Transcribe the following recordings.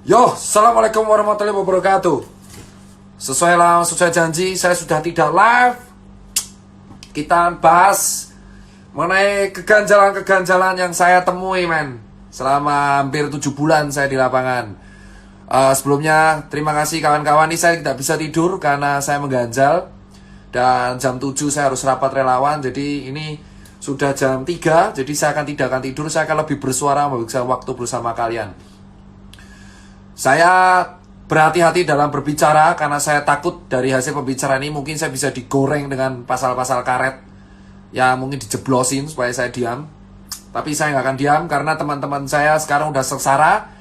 Yo, assalamualaikum warahmatullahi wabarakatuh. Sesuai janji, saya sudah tidak live. Kita bahas mengenai keganjalan-keganjalan yang saya temui, men. Selama hampir 7 bulan saya di lapangan. Sebelumnya, terima kasih kawan-kawan. Ini saya tidak bisa tidur karena saya mengganjal. Dan jam 7 saya harus rapat relawan. Jadi ini sudah jam 3. Jadi saya tidak akan tidur. Saya akan lebih bersuara, menghabiskan waktu bersama kalian. Saya berhati-hati dalam berbicara karena saya takut dari hasil pembicaraan ini mungkin saya bisa digoreng dengan pasal-pasal karet. Ya mungkin dijeblosin supaya saya diam. Tapi saya nggak akan diam karena teman-teman saya sekarang udah sengsara.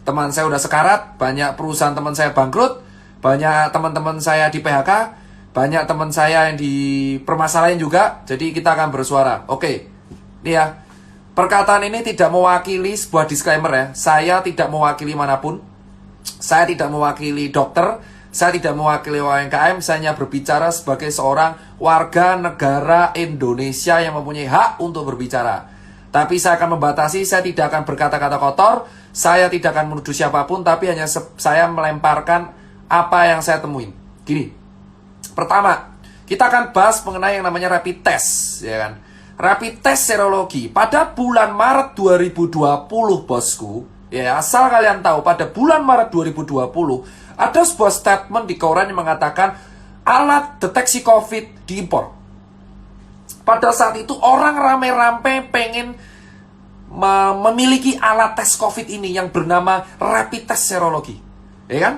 Teman saya udah sekarat. Banyak perusahaan teman saya bangkrut. Banyak teman-teman saya di PHK. Banyak teman saya yang dipermasalahin juga. Jadi kita akan bersuara. Oke, ini ya. Perkataan ini tidak mewakili sebuah disclaimer ya. Saya tidak mewakili manapun. Saya tidak mewakili dokter, saya tidak mewakili UMKM, saya hanya berbicara sebagai seorang warga negara Indonesia yang mempunyai hak untuk berbicara. Tapi saya akan membatasi, saya tidak akan berkata-kata kotor, saya tidak akan menuduh siapapun, tapi hanya saya melemparkan apa yang saya temuin. Gini, pertama, kita akan bahas mengenai yang namanya rapid test, ya kan? Rapid test serologi pada bulan Maret 2020, bosku. Ya, asal kalian tahu, pada bulan Maret 2020 ada sebuah statement di koran yang mengatakan alat deteksi COVID diimpor. Pada saat itu orang rame-rame pengen memiliki alat tes COVID ini yang bernama rapid test serologi. Ya kan?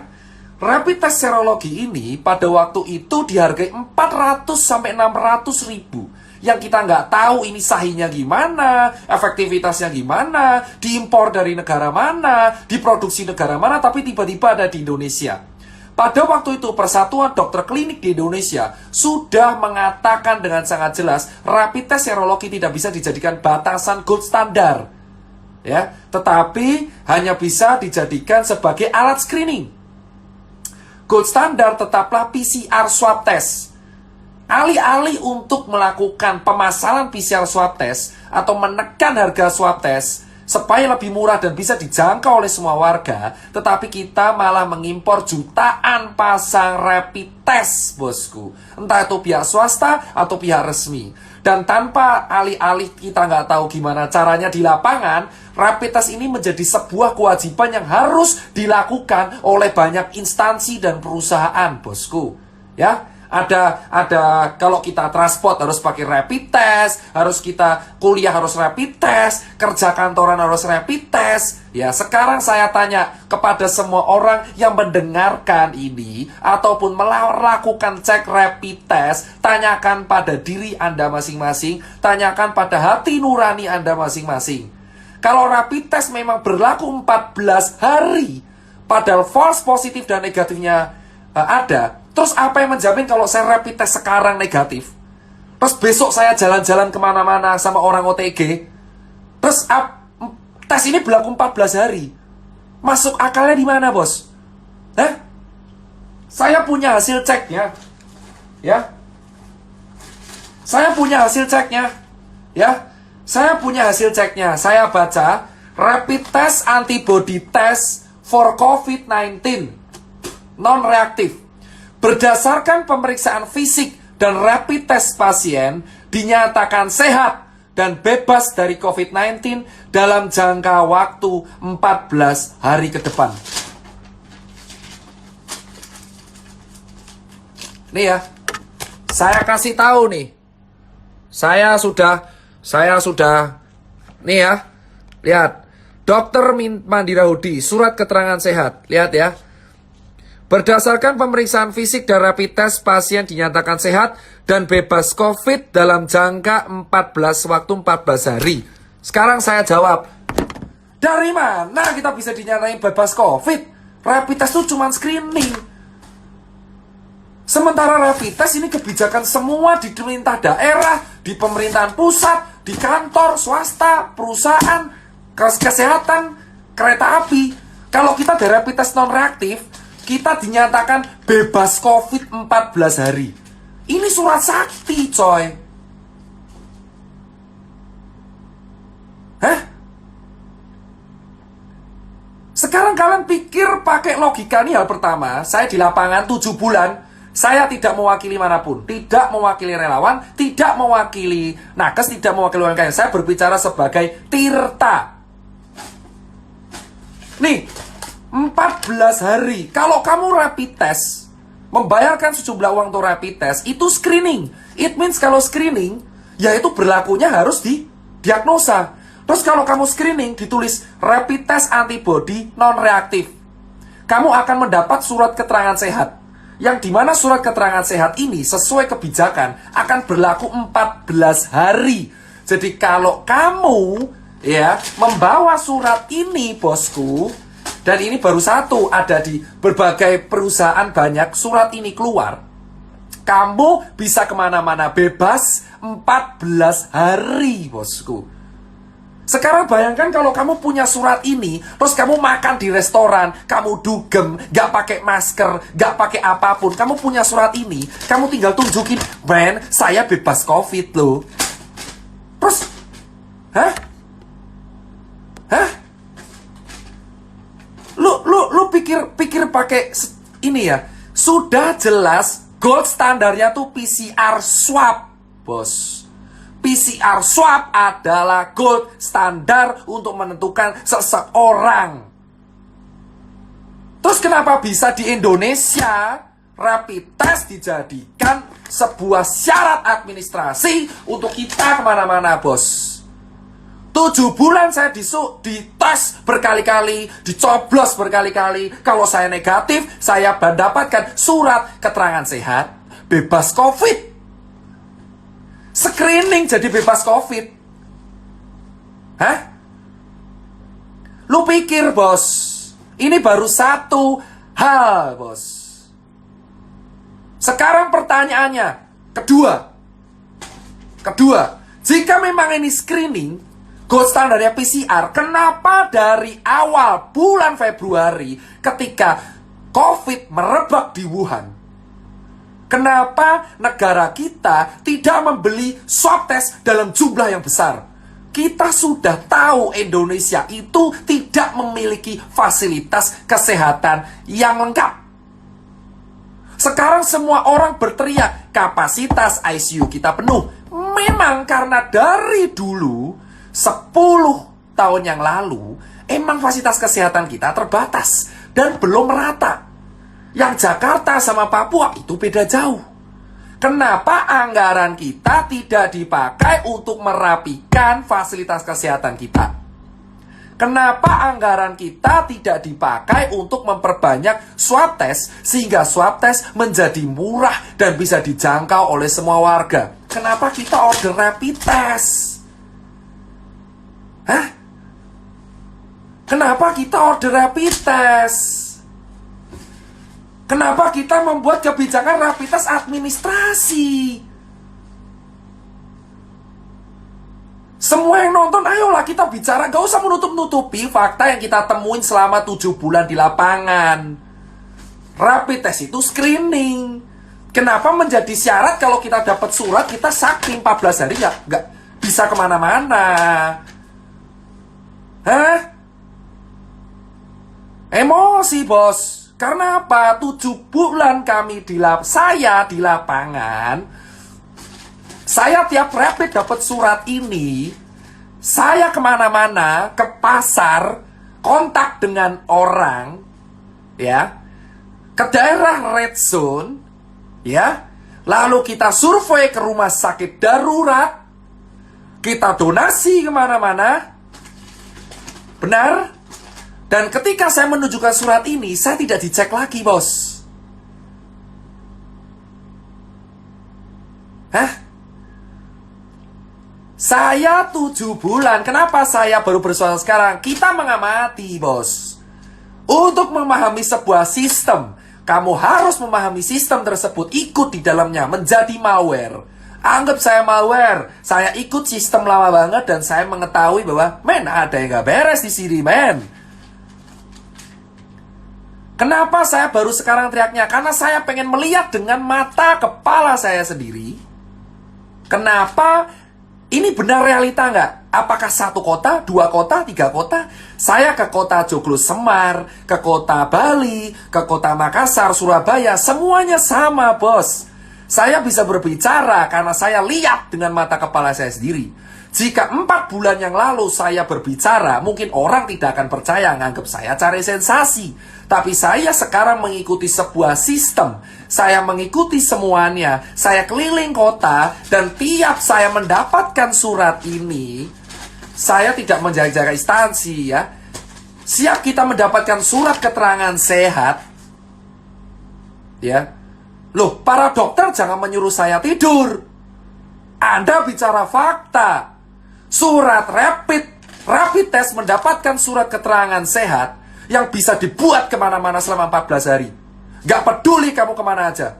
Rapid test serologi ini pada waktu itu dihargai 400 sampai 600 ribu. Yang kita nggak tahu ini sahihnya gimana, efektivitasnya gimana, diimpor dari negara mana, diproduksi negara mana, tapi tiba-tiba ada di Indonesia. Pada waktu itu Persatuan Dokter Klinik di Indonesia sudah mengatakan dengan sangat jelas rapid test serologi tidak bisa dijadikan batasan gold standar, ya, tetapi hanya bisa dijadikan sebagai alat screening. Gold standar tetaplah PCR swab test. Alih-alih untuk melakukan pemasaran PCR swab test atau menekan harga swab test supaya lebih murah dan bisa dijangkau oleh semua warga, tetapi kita malah mengimpor jutaan pasang rapid test, bosku. Entah itu pihak swasta atau pihak resmi. Dan tanpa alih-alih kita nggak tahu gimana caranya di lapangan, rapid test ini menjadi sebuah kewajiban yang harus dilakukan oleh banyak instansi dan perusahaan, bosku. Ya, ada kalau kita transport harus pakai rapid test, harus kita kuliah harus rapid test, kerja kantoran harus rapid test. Ya, sekarang saya tanya kepada semua orang yang mendengarkan ini ataupun melakukan cek rapid test, tanyakan pada diri Anda masing-masing, tanyakan pada hati nurani Anda masing-masing. Kalau rapid test memang berlaku 14 hari, padahal false positif dan negatifnya ada, terus apa yang menjamin kalau saya rapid test sekarang negatif, terus besok saya jalan-jalan kemana-mana sama orang OTG, terus tes ini berlaku 14 hari. Masuk akalnya di mana, bos? Saya punya hasil ceknya. Ya. Saya punya hasil ceknya. Ya. Saya punya hasil ceknya. Saya baca rapid test antibody test for COVID-19 non-reaktif. Berdasarkan pemeriksaan fisik dan rapid test pasien dinyatakan sehat dan bebas dari COVID-19 dalam jangka waktu 14 hari ke depan. Nih ya, saya kasih tahu nih. Saya sudah nih ya. Lihat. Dr. Mandira Hudi, surat keterangan sehat. Lihat ya. Berdasarkan pemeriksaan fisik dan rapid test, pasien dinyatakan sehat dan bebas COVID dalam jangka 14 hari. Sekarang saya jawab, dari mana kita bisa dinyatain bebas COVID? Rapid test itu cuma screening. Sementara rapid test ini kebijakan semua di pemerintah daerah, di pemerintahan pusat, di kantor, swasta, perusahaan, kesehatan, kereta api. Kalau kita ada rapid test non-reaktif, kita dinyatakan bebas COVID 14 hari. Ini surat sakti, coy. Sekarang kalian pikir pakai logika nih, hal pertama, saya di lapangan 7 bulan, saya tidak mewakili manapun, tidak mewakili relawan, tidak mewakili nakes, tidak mewakili UMKM. Saya berbicara sebagai Tirta. Nih, 14 hari. Kalau kamu rapid test, membayarkan sejumlah uang untuk rapid test, itu screening. It means kalau screening, ya itu berlakunya harus di diagnosa. Terus kalau kamu screening, ditulis rapid test antibody non-reaktif, kamu akan mendapat surat keterangan sehat. Yang dimana surat keterangan sehat ini sesuai kebijakan akan berlaku 14 hari. Jadi kalau kamu ya membawa surat ini, bosku, dan ini baru satu, ada di berbagai perusahaan banyak surat ini keluar, kamu bisa kemana-mana bebas 14 hari, bosku. Sekarang bayangkan kalau kamu punya surat ini, terus kamu makan di restoran, kamu dugem, gak pakai masker, gak pakai apapun, kamu punya surat ini, kamu tinggal tunjukin, man, saya bebas COVID loh. Terus, hah? Lu pikir pakai ini ya? Sudah jelas gold standarnya tuh PCR swab, bos. PCR swab adalah gold standar untuk menentukan seseorang. Terus kenapa bisa di Indonesia rapid test dijadikan sebuah syarat administrasi untuk kita kemana-mana, bos? 7 bulan saya dites berkali-kali, dicoblos berkali-kali. Kalau saya negatif, saya mendapatkan surat keterangan sehat, bebas COVID. Screening jadi bebas COVID. Hah? Lu pikir, bos, ini baru satu hal, bos. Sekarang pertanyaannya, kedua, jika memang ini screening, gold standarnya PCR, kenapa dari awal bulan Februari ketika COVID merebak di Wuhan, kenapa negara kita tidak membeli swab test dalam jumlah yang besar? Kita sudah tahu Indonesia itu tidak memiliki fasilitas kesehatan yang lengkap. Sekarang semua orang berteriak, kapasitas ICU kita penuh. Memang karena dari dulu, 10 tahun yang lalu, emang fasilitas kesehatan kita terbatas dan belum merata. Yang Jakarta sama Papua itu beda jauh. Kenapa anggaran kita tidak dipakai untuk merapikan fasilitas kesehatan kita? Kenapa anggaran kita tidak dipakai untuk memperbanyak swab test sehingga swab test menjadi murah dan bisa dijangkau oleh semua warga? Kenapa kita order rapid test? Hah? Kenapa kita order rapid test? Kenapa kita membuat kebijakan rapid test administrasi? Semua yang nonton, ayolah kita bicara. Gak usah menutup-nutupi fakta yang kita temuin selama 7 bulan di lapangan. Rapid test itu screening. Kenapa menjadi syarat kalau kita dapat surat, kita sakit 14 hari gak bisa kemana-mana? Hah? Emosi, bos. Karena apa? 7 bulan kami saya di lapangan. Saya tiap rapid dapat surat ini. Saya kemana-mana, ke pasar, kontak dengan orang, ya, ke daerah red zone, ya. Lalu kita survei ke rumah sakit darurat, kita donasi kemana-mana. Benar? Dan ketika saya menunjukkan surat ini, saya tidak dicek lagi, bos. Hah? Saya 7 bulan. Kenapa saya baru bersuara sekarang? Kita mengamati, bos. Untuk memahami sebuah sistem, kamu harus memahami sistem tersebut, ikut di dalamnya, menjadi malware. Anggap saya malware. Saya ikut sistem lama banget dan saya mengetahui bahwa, men, ada yang gak beres di sini, men. Kenapa saya baru sekarang teriaknya? Karena saya pengen melihat dengan mata kepala saya sendiri. Kenapa Ini benar realita nggak? Apakah satu kota, dua kota, tiga kota? Saya ke kota Joglo Semar, ke kota Bali, ke kota Makassar, Surabaya, semuanya sama, bos. Saya bisa berbicara karena saya lihat dengan mata kepala saya sendiri. Jika 4 bulan yang lalu saya berbicara, mungkin orang tidak akan percaya, nganggap saya cari sensasi. Tapi saya sekarang mengikuti sebuah sistem. Saya mengikuti semuanya. Saya keliling kota, dan tiap saya mendapatkan surat ini, saya tidak menjaga-jaga instansi ya. Siap kita mendapatkan surat keterangan sehat, ya. Loh, para dokter jangan menyuruh saya tidur. Anda bicara fakta. Surat rapid test mendapatkan surat keterangan sehat yang bisa dibuat kemana-mana selama 14 hari. Gak peduli kamu kemana aja.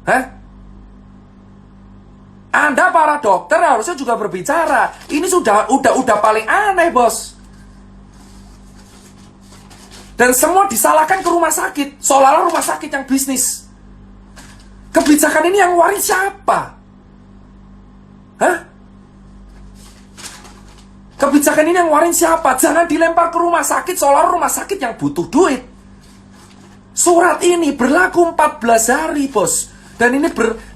Hah? Anda para dokter harusnya juga berbicara. Ini udah paling aneh, bos. Dan semua disalahkan ke rumah sakit, seolah-olah rumah sakit yang bisnis. Kebijakan ini yang waris siapa? Hah? Kebijakan ini yang warin siapa? Jangan dilempar ke rumah sakit seolah rumah sakit yang butuh duit. Surat ini berlaku 14 hari, bos. Dan ini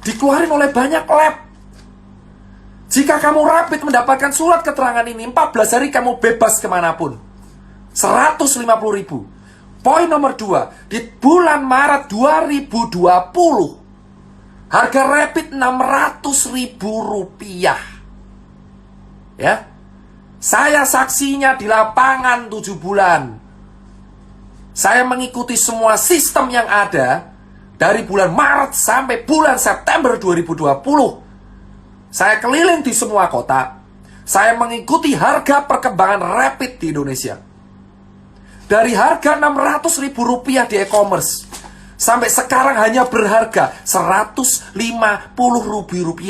dikeluarin oleh banyak lab. Jika kamu rapid mendapatkan surat keterangan ini, 14 hari kamu bebas kemanapun. 150.000. Poin nomor 2, di bulan Maret 2020, harga rapid Rp600.000. Ya. Saya saksinya di lapangan 7 bulan. Saya mengikuti semua sistem yang ada dari bulan Maret sampai bulan September 2020. Saya keliling di semua kota. Saya mengikuti harga perkembangan rapid di Indonesia. Dari harga Rp600.000 di e-commerce sampai sekarang hanya berharga Rp150.000.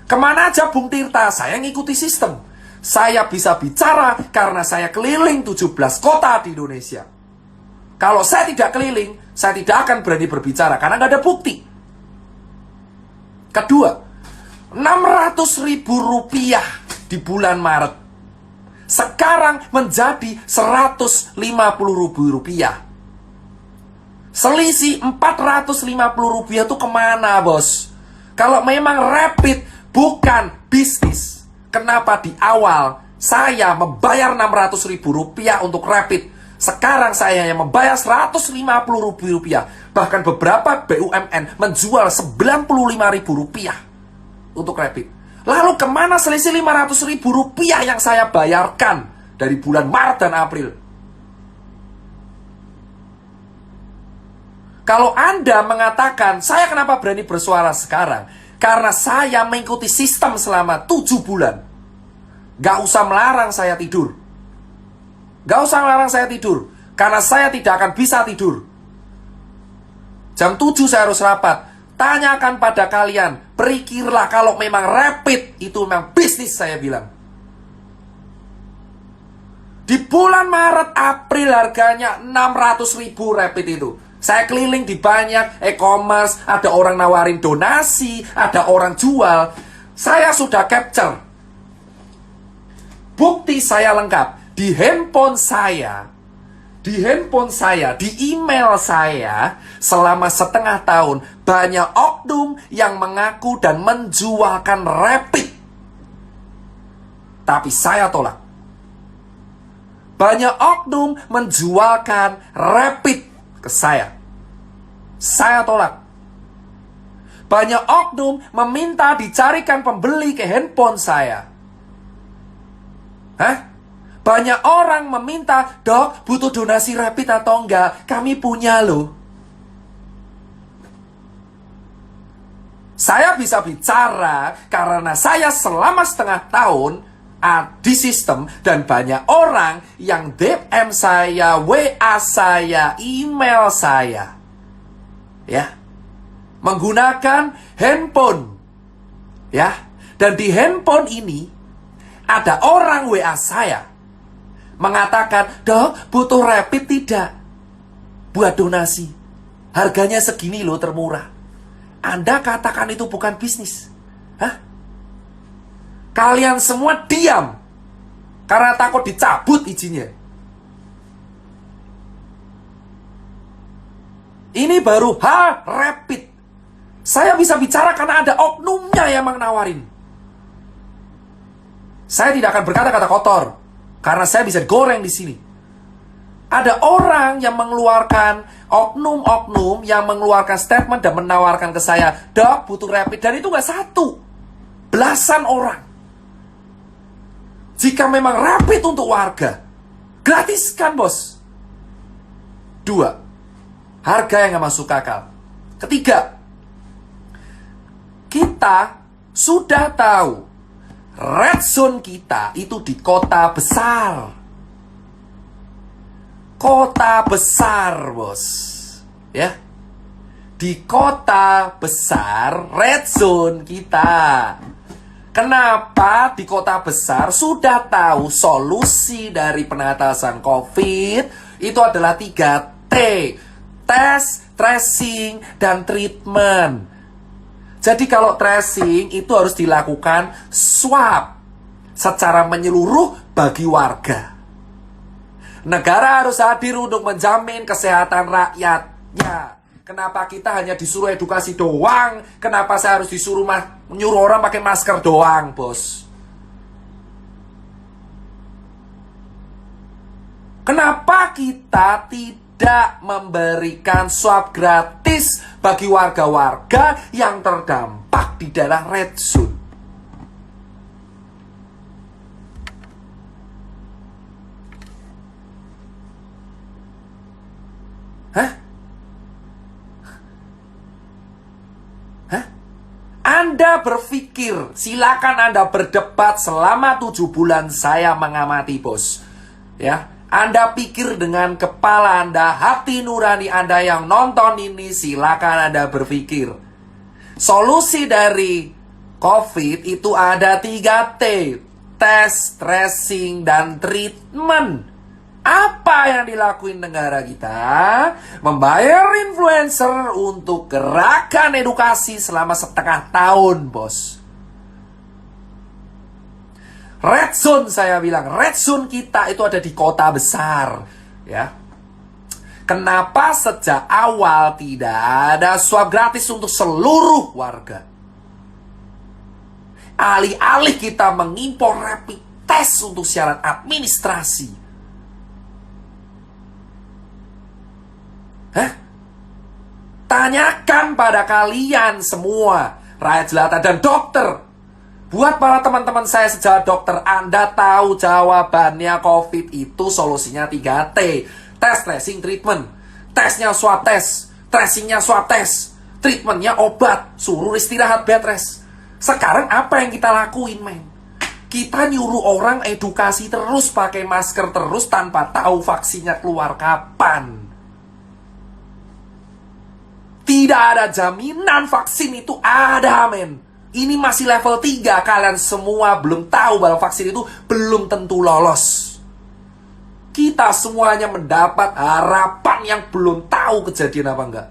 Kemana aja Bung Tirta? Saya ngikuti sistem. Saya bisa bicara karena saya keliling 17 kota di Indonesia. Kalau saya tidak keliling, saya tidak akan berani berbicara karena nggak ada bukti. Kedua, Rp600.000 di bulan Maret sekarang menjadi Rp150.000. Selisih Rp450.000 itu kemana, bos? Kalau memang rapid bukan bisnis, kenapa di awal saya membayar Rp600.000 untuk rapid? Sekarang saya yang membayar Rp150.000. Bahkan beberapa BUMN menjual Rp95.000 untuk rapid. Lalu kemana selisih Rp500.000 yang saya bayarkan dari bulan Maret dan April? Kalau Anda mengatakan, saya kenapa berani bersuara sekarang? Karena saya mengikuti sistem selama 7 bulan. Gak usah melarang saya tidur. Gak usah melarang saya tidur. Karena saya tidak akan bisa tidur. Jam 7 saya harus rapat. Tanyakan pada kalian, berpikirlah kalau memang rapid itu memang bisnis, saya bilang. Di bulan Maret, April harganya Rp600.000 rapid itu. Saya keliling di banyak e-commerce, ada orang nawarin donasi, ada orang jual. Saya sudah capture. Bukti saya lengkap. Di handphone saya, di email saya, selama setengah tahun, banyak oknum yang mengaku dan menjualkan rapid. Tapi saya tolak. Banyak oknum menjualkan rapid ke saya. Saya tolak. Banyak oknum meminta dicarikan pembeli ke handphone saya. Hah? Banyak orang meminta, dok, butuh donasi rapid atau enggak? Kami punya loh. Saya bisa bicara karena saya selama setengah tahun di sistem, dan banyak orang yang DM saya, WA saya, email saya, ya, menggunakan handphone, ya, dan di handphone ini ada orang WA saya mengatakan, dok, butuh rapid tidak? Buat donasi. Harganya segini loh, termurah. Anda katakan itu bukan bisnis. Hah? Kalian semua diam karena takut dicabut izinnya. Ini baru rapid. Saya bisa bicara karena ada oknumnya yang nawarin. Saya tidak akan berkata-kata kotor karena saya bisa goreng di sini. Ada orang yang mengeluarkan oknum-oknum yang mengeluarkan statement dan menawarkan ke saya, "Dok, butuh rapid." Dan itu nggak satu, belasan orang. Jika memang rapid untuk warga, gratiskan, bos. 2, harga yang nggak masuk akal. 3, kita sudah tahu red zone kita itu di kota besar. Kota besar, bos. Ya. Di kota besar red zone kita. Kenapa di kota besar sudah tahu solusi dari pengatasan COVID itu adalah 3T. Tes, tracing, dan treatment. Jadi kalau tracing itu harus dilakukan swab secara menyeluruh bagi warga. Negara harus hadir untuk menjamin kesehatan rakyatnya. Kenapa kita hanya disuruh edukasi doang? Kenapa saya harus disuruh menyuruh orang pakai masker doang, bos? Kenapa kita tidak memberikan swab gratis bagi warga-warga yang terdampak di daerah red zone? Anda berpikir, silakan Anda berdebat selama 7 bulan saya mengamati, bos. Ya, Anda pikir dengan kepala Anda, hati nurani Anda yang nonton ini, silakan Anda berpikir. Solusi dari COVID itu ada 3T, tes, tracing, dan treatment. Apa yang dilakuin negara kita? Membayar influencer untuk gerakan edukasi selama setengah tahun, bos. Red zone, saya bilang, red zone kita itu ada di kota besar, ya. Kenapa sejak awal tidak ada swab gratis untuk seluruh warga? Alih-alih kita mengimpor rapid test untuk syarat administrasi. Tanyakan pada kalian semua, rakyat jelata dan dokter. Buat para teman-teman saya sejak dokter, Anda tahu jawabannya COVID itu solusinya 3T. Tes, tracing, treatment. Tesnya swab tes, tracingnya swab tes, treatmentnya obat, suruh istirahat bed rest. Sekarang apa yang kita lakuin, men? Kita nyuruh orang edukasi terus, pakai masker terus tanpa tahu vaksinnya keluar kapan. Tidak ada jaminan vaksin itu ada, men. Ini masih level 3. Kalian semua belum tahu bahwa vaksin itu belum tentu lolos. Kita semuanya mendapat harapan yang belum tahu kejadian apa enggak.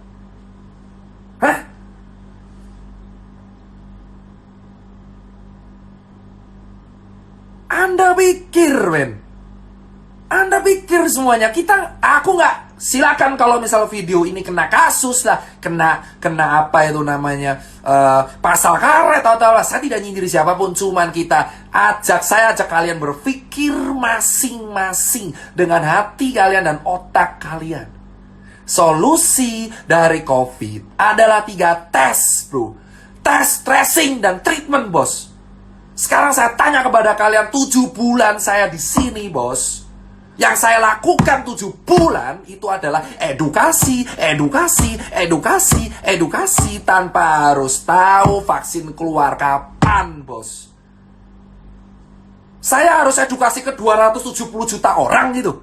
Anda pikir, men? Anda pikir semuanya aku nggak. Silakan kalau misal video ini kena kasus lah, kena apa itu namanya, pasal karet atau apa. Saya tidak nyindir siapapun, cuman saya ajak kalian berpikir masing-masing dengan hati kalian dan otak kalian. Solusi dari COVID adalah 3 tes, bro. Tes, tracing, dan treatment, bos. Sekarang saya tanya kepada kalian, 7 bulan saya di sini, bos. Yang saya lakukan 7 bulan itu adalah edukasi tanpa harus tahu vaksin keluar kapan, bos. Saya harus edukasi ke 270 juta orang gitu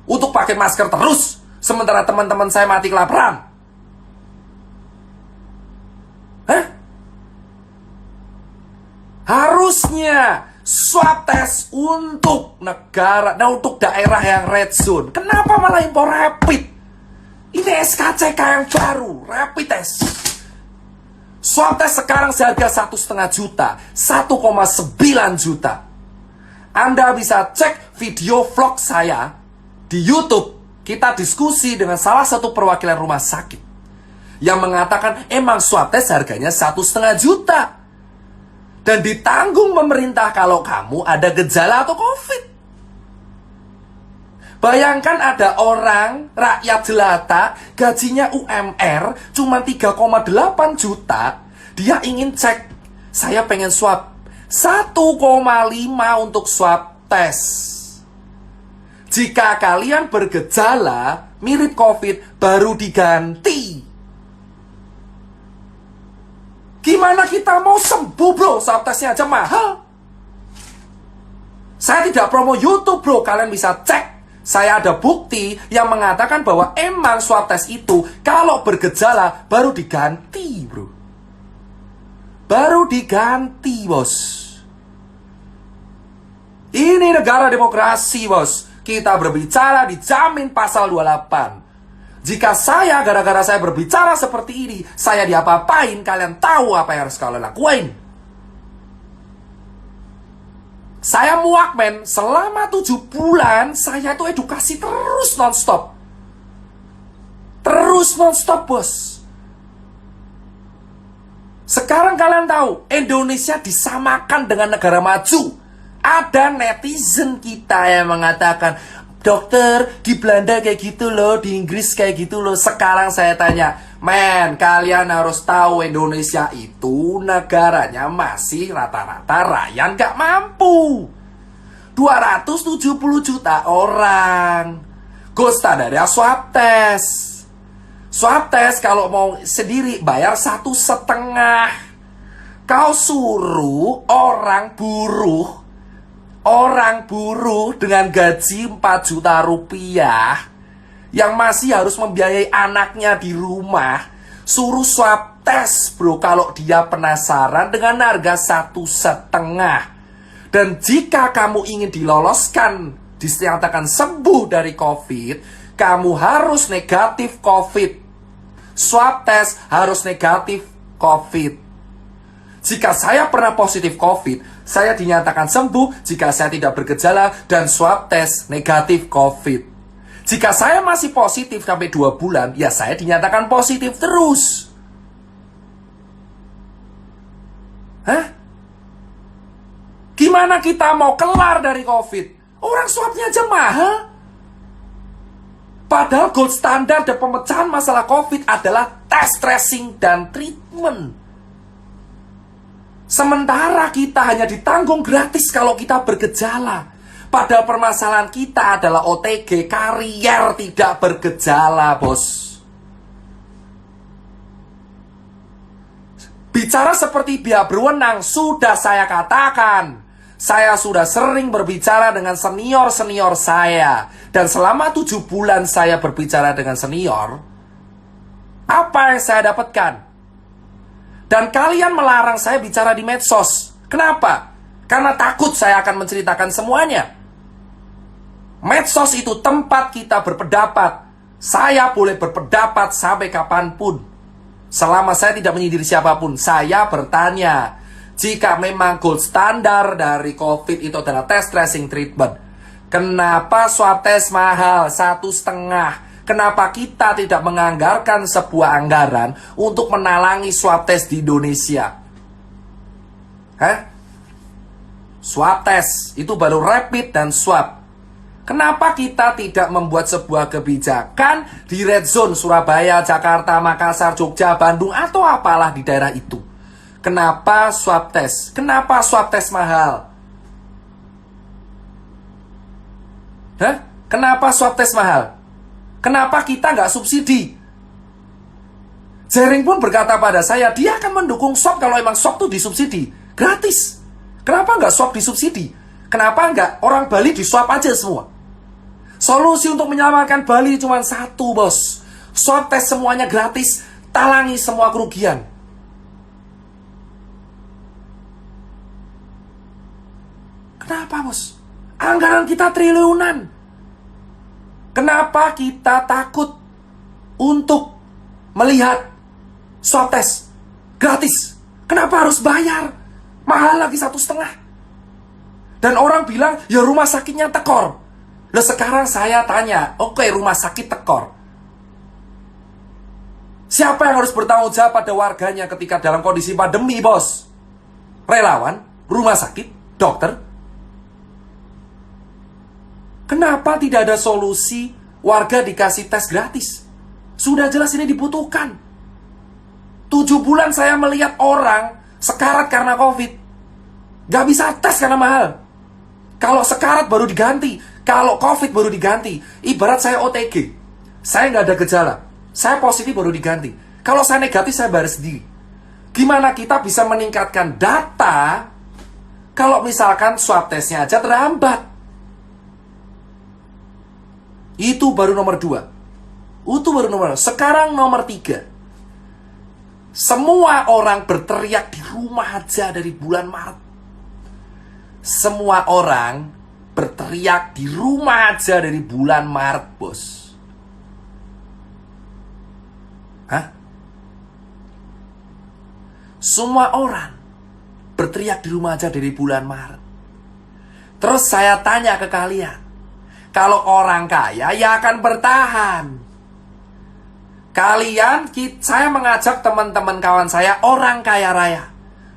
untuk pakai masker terus, sementara teman-teman saya mati kelaparan. Harusnya swab test untuk negara, untuk daerah yang red zone. Kenapa malah impor rapid? Ini SKCK yang baru, rapid test. Swab test sekarang seharga 1,5 juta, 1,9 juta. Anda bisa cek video vlog saya di YouTube. Kita diskusi dengan salah satu perwakilan rumah sakit yang mengatakan emang swab test harganya 1,5 juta. Dan ditanggung pemerintah kalau kamu ada gejala atau COVID. Bayangkan ada orang, rakyat jelata, gajinya UMR cuma 3,8 juta. Dia ingin cek, saya pengen swab 1,5 untuk swab tes. Jika kalian bergejala mirip COVID, baru diganti. Gimana kita mau sembuh bro, swab tesnya aja mahal. Saya tidak promo YouTube bro, kalian bisa cek. Saya ada bukti yang mengatakan bahwa emang swab tes itu kalau bergejala baru diganti bro. Baru diganti bos. Ini negara demokrasi bos. Kita berbicara dijamin pasal 28. Jika saya gara-gara saya berbicara seperti ini, saya diapa-apain, kalian tahu apa yang harus kalian lakuin. Saya muak men, selama 7 bulan saya tuh edukasi terus non-stop. Terus non-stop bos. Sekarang kalian tahu, Indonesia disamakan dengan negara maju. Ada netizen kita yang mengatakan, dokter, di Belanda kayak gitu loh, di Inggris kayak gitu loh. Sekarang saya tanya, men, kalian harus tahu Indonesia itu negaranya masih rata-rata rakyat gak mampu. 270 juta orang. Gold standarnya swab test. Swab test kalau mau sendiri bayar 1,5. Kau suruh orang buruh dengan gaji 4 juta rupiah yang masih harus membiayai anaknya di rumah, suruh swab tes bro kalau dia penasaran dengan harga 1,5. Dan jika kamu ingin diloloskan, dinyatakan sembuh dari COVID, kamu harus negatif COVID. Swab tes harus negatif COVID. Jika saya pernah positif COVID, saya dinyatakan sembuh jika saya tidak bergejala dan swab tes negatif COVID. Jika saya masih positif sampai 2 bulan, ya saya dinyatakan positif terus. Hah? Gimana kita mau kelar dari COVID? Orang swabnya aja mahal. Padahal gold standar dan pemecahan masalah COVID adalah tes, tracing, dan treatment. Sementara kita hanya ditanggung gratis kalau kita bergejala. Padahal permasalahan kita adalah OTG, karier tidak bergejala, bos. Bicara seperti pihak berwenang, sudah saya katakan. Saya sudah sering berbicara dengan senior-senior saya. Dan selama 7 bulan saya berbicara dengan senior, apa yang saya dapatkan? Dan kalian melarang saya bicara di medsos. Kenapa? Karena takut saya akan menceritakan semuanya. Medsos itu tempat kita berpendapat. Saya boleh berpendapat sampai kapanpun. Selama saya tidak menyindir siapapun, saya bertanya. Jika memang gold standar dari COVID itu adalah tes, tracing, treatment, kenapa swab tes mahal 1,5? Kenapa kita tidak menganggarkan sebuah anggaran untuk menalangi swab tes di Indonesia? Hah? Swab tes itu baru rapid dan swab. Kenapa kita tidak membuat sebuah kebijakan di red zone Surabaya, Jakarta, Makassar, Jogja, Bandung, atau apalah di daerah itu? Kenapa swab tes? Kenapa swab tes mahal? Hah? Kenapa swab tes mahal? Kenapa kita nggak subsidi? Jering pun berkata pada saya, dia akan mendukung swab kalau emang swab itu disubsidi. Gratis. Kenapa nggak swab disubsidi? Kenapa nggak orang Bali diswab aja semua? Solusi untuk menyelamatkan Bali cuma satu, bos. Swab tes semuanya gratis, talangi semua kerugian. Kenapa, bos? Anggaran kita triliunan. Kenapa kita takut untuk melihat swab tes? Gratis. Kenapa harus bayar? Mahal lagi 1,5. Dan orang bilang, ya rumah sakitnya tekor. Nah sekarang saya tanya, oke, rumah sakit tekor. Siapa yang harus bertanggung jawab pada warganya ketika dalam kondisi pandemi, bos? Relawan? Rumah sakit? Dokter? Kenapa tidak ada solusi warga dikasih tes gratis? Sudah jelas ini dibutuhkan. 7 bulan saya melihat orang sekarat karena COVID. Gak bisa tes karena mahal. Kalau sekarat baru diganti, kalau COVID baru diganti. Ibarat saya OTG, saya nggak ada gejala, saya positif baru diganti. Kalau saya negatif, saya bayar sendiri. Gimana kita bisa meningkatkan data kalau misalkan swab testnya aja terhambat? Itu baru nomor 2. Itu baru nomor 2. Sekarang nomor 3. Semua orang berteriak di rumah aja dari bulan Maret. Semua orang berteriak di rumah aja dari bulan Maret, bos. Hah? Semua orang berteriak di rumah aja dari bulan Maret. Terus saya tanya ke kalian, kalau orang kaya ya akan bertahan. Saya mengajak teman-teman kawan saya, orang kaya raya,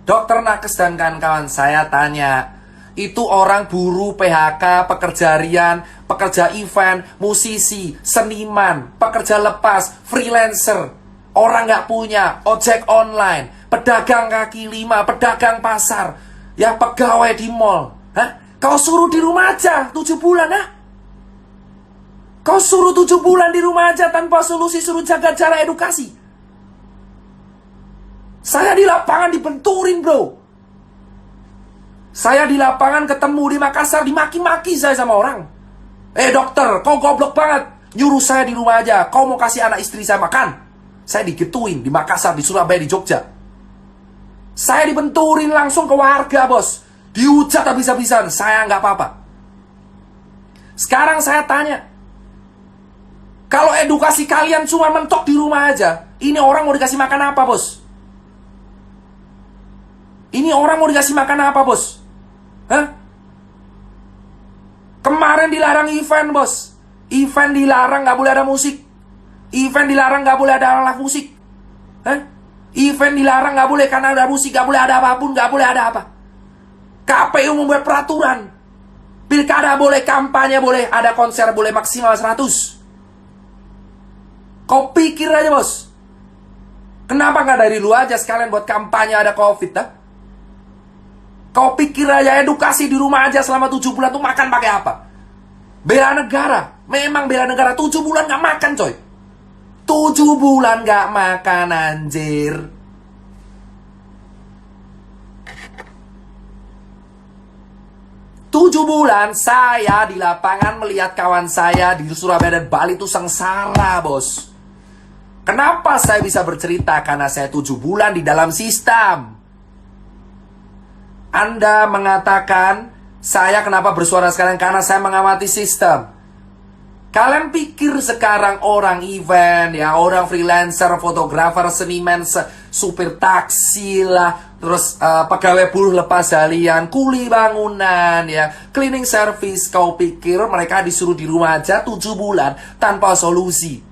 Dokter Nakes dan kawan-kawan, saya tanya, itu orang buruh, PHK, pekerja harian, pekerja event, musisi, seniman, pekerja lepas, freelancer, orang nggak punya, ojek online, pedagang kaki lima, pedagang pasar, ya pegawai di mall. Hah? Kau suruh di rumah aja 7 bulan, ha? Kau suruh 7 bulan di rumah aja tanpa solusi, suruh jaga jarak, edukasi. Saya di lapangan dibenturin, bro. Saya di lapangan ketemu di Makassar, dimaki-maki saya sama orang. Dokter, kau goblok banget. Nyuruh saya di rumah aja. Kau mau kasih anak istri saya makan? Saya digituin di Makassar, di Surabaya, di Jogja. Saya dibenturin langsung ke warga, bos. Dihujat habis-habisan. Saya nggak apa-apa. Sekarang saya tanya, kalau edukasi kalian cuma mentok di rumah aja, ini orang mau dikasih makan apa, bos? Ini orang mau dikasih makan apa, bos? Hah? Kemarin dilarang event, bos. Event dilarang, gak boleh ada musik. Event dilarang, gak boleh ada alat musik. Hah? Event dilarang, gak boleh karena ada musik, gak boleh ada apapun, gak boleh ada apa. KPU membuat peraturan. Pilkada boleh, kampanye boleh, ada konser boleh maksimal 100. Kau pikir aja, bos. Kenapa gak dari lu aja sekalian buat kampanye ada COVID, dah? Kau pikir aja edukasi di rumah aja selama 7 bulan tuh makan pakai apa? Bela negara. Memang bela negara 7 bulan gak makan, coy. 7 bulan gak makan, anjir. Tujuh bulan saya di lapangan melihat kawan saya di Surabaya dan Bali itu sengsara, bos. Kenapa saya bisa bercerita? Karena saya 7 bulan di dalam sistem. Anda mengatakan, saya kenapa bersuara sekarang? Karena saya mengamati sistem. Kalian pikir sekarang orang event, ya, orang freelancer, fotografer, seniman, supir taksi lah, terus pegawai buruh lepas harian, kuli bangunan, ya, cleaning service, kau pikir mereka disuruh di rumah aja 7 bulan tanpa solusi?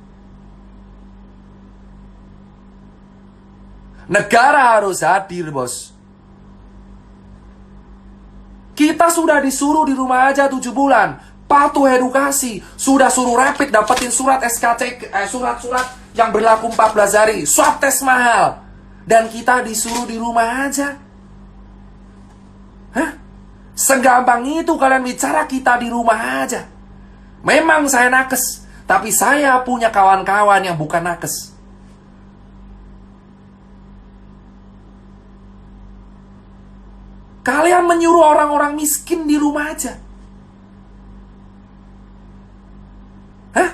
Negara harus hadir, bos. Kita sudah disuruh di rumah aja 7 bulan. Patuh edukasi. Sudah suruh rapid, dapetin surat SKC, surat-surat yang berlaku 14 hari. Swab tes mahal. Dan kita disuruh di rumah aja. Hah? Segampang itu kalian bicara kita di rumah aja. Memang saya nakes. Tapi saya punya kawan-kawan yang bukan nakes. Kalian menyuruh orang-orang miskin di rumah aja. Hah?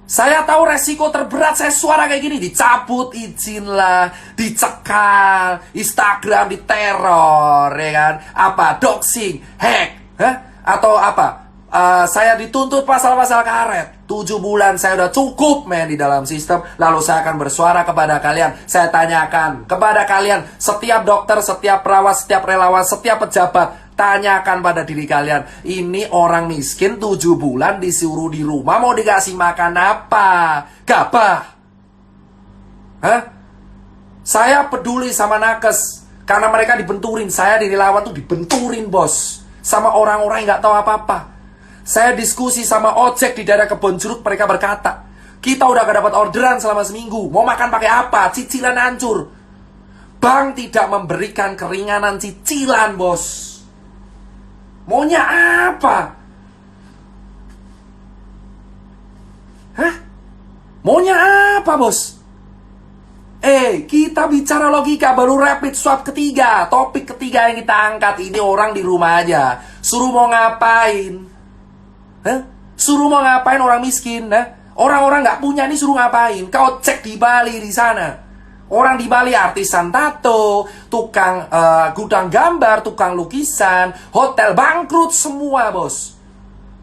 Saya tahu resiko terberat saya suara kayak gini. Dicabut izin lah, dicekal, Instagram diteror, ya kan? Apa? Doxing, hack, hah? Atau apa? Saya dituntut pasal-pasal karet. 7 bulan saya udah cukup men di dalam sistem. Lalu saya akan bersuara kepada kalian. Saya tanyakan kepada kalian, setiap dokter, setiap perawat, setiap relawan, setiap pejabat, tanyakan pada diri kalian, ini orang miskin 7 bulan disuruh di rumah, mau dikasih makan apa? Gabah? Hah? Saya peduli sama nakes karena mereka dibenturin. Saya di relawan tuh dibenturin bos, sama orang-orang yang gak tahu apa-apa. Saya diskusi sama ojek di daerah Kebon Jeruk, mereka berkata, kita udah gak dapat orderan selama seminggu, mau makan pakai apa? Cicilan hancur. Bank tidak memberikan keringanan cicilan bos. Maunya apa? Hah? Maunya apa bos? Kita bicara logika, baru rapid swab ketiga. Topik ketiga yang kita angkat, ini orang di rumah aja. Suruh mau ngapain? Hah? Suruh mau ngapain orang miskin? Orang-orang gak punya nih suruh ngapain? Kau cek di Bali di sana. Orang di Bali artisan tato, tukang gudang gambar, tukang lukisan, hotel bangkrut semua bos.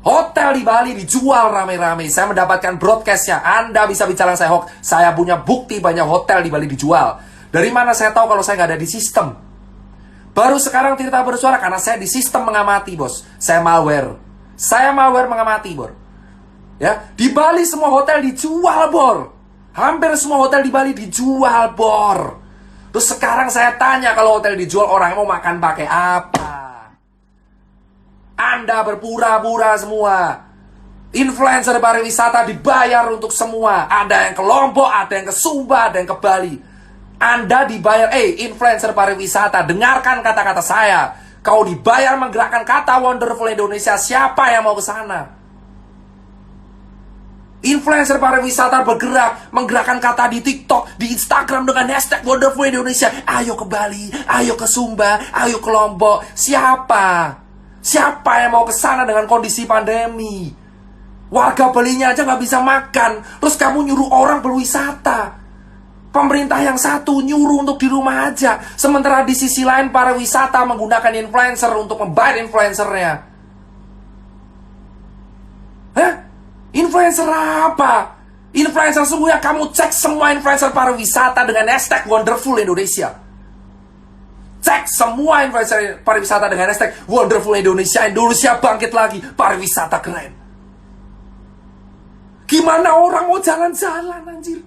Hotel di Bali dijual rame-rame. Saya mendapatkan broadcastnya. Anda bisa bicara saya hoax. Saya punya bukti banyak hotel di Bali dijual. Dari mana saya tahu kalau saya nggak ada di sistem? Baru sekarang Tirta bersuara karena saya di sistem mengamati bos. Saya malware mengamati bor. Ya, di Bali semua hotel dijual bor. Hampir semua hotel di Bali dijual bor. Terus sekarang saya tanya, kalau hotel dijual, orang mau makan pakai apa? Anda berpura-pura semua. Influencer pariwisata dibayar untuk semua. Ada yang ke Lombok, ada yang ke Sumba, ada yang ke Bali. Anda dibayar, influencer pariwisata, dengarkan kata-kata saya. Kau dibayar menggerakkan kata Wonderful Indonesia. Siapa yang mau ke sana? Influencer pariwisata bergerak, menggerakkan kata di TikTok, di Instagram dengan hashtag Wonderful Indonesia. Ayo ke Bali, ayo ke Sumba, ayo ke Lombok. Siapa? Siapa yang mau ke sana dengan kondisi pandemi? Warga Balinya aja nggak bisa makan, terus kamu nyuruh orang berwisata. Pemerintah yang satu nyuruh untuk di rumah aja, sementara di sisi lain pariwisata menggunakan influencer untuk membayar influencernya. Hah? Influencer apa? Influencer sungguhnya, kamu cek semua influencer pariwisata dengan hashtag Wonderful Indonesia. Cek semua influencer pariwisata dengan hashtag Wonderful Indonesia. Indonesia bangkit lagi, pariwisata keren. Gimana orang mau jalan-jalan anjir?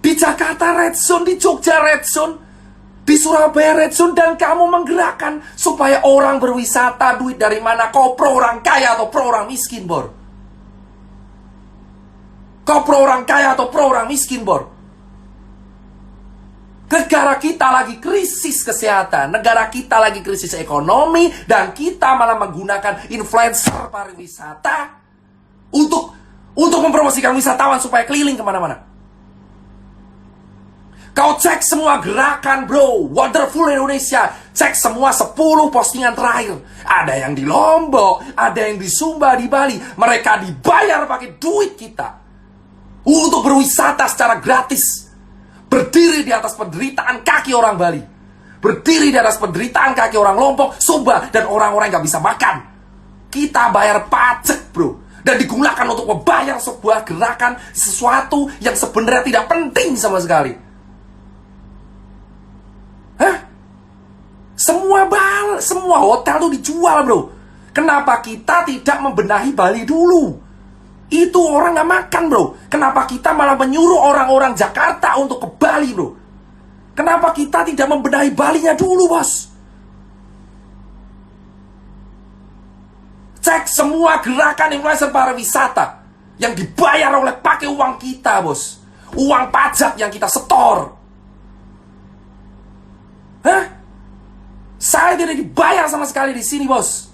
Di Jakarta Red Zone, di Jogja Red Zone, di Surabaya Red Zone, dan kamu menggerakkan supaya orang berwisata. Duit dari mana? Kau pro orang kaya atau pro orang miskin, bor? Kau pro orang kaya atau pro orang miskin, bor? Negara kita lagi krisis kesehatan, negara kita lagi krisis ekonomi, dan kita malah menggunakan influencer pariwisata untuk mempromosikan wisatawan supaya keliling kemana-mana. Kau cek semua gerakan bro, Wonderful Indonesia. Cek semua 10 postingan terakhir. Ada yang di Lombok, ada yang di Sumba, di Bali. Mereka dibayar pakai duit kita untuk berwisata secara gratis. Berdiri di atas penderitaan kaki orang Bali, berdiri di atas penderitaan kaki orang Lombok, Sumba, dan orang-orang yang gak bisa makan. Kita bayar pajak bro, dan digunakan untuk membayar sebuah gerakan, sesuatu yang sebenarnya tidak penting sama sekali. Hah? Semua hotel tuh dijual bro. Kenapa kita tidak membenahi Bali dulu? Itu orang gak makan bro. Kenapa kita malah menyuruh orang-orang Jakarta untuk ke Bali bro? Kenapa kita tidak membenahi Balinya dulu bos? Cek semua gerakan influencer pariwisata yang dibayar oleh pakai uang kita bos. Uang pajak yang kita setor. Hah? Saya tidak dibayar sama sekali di sini, bos.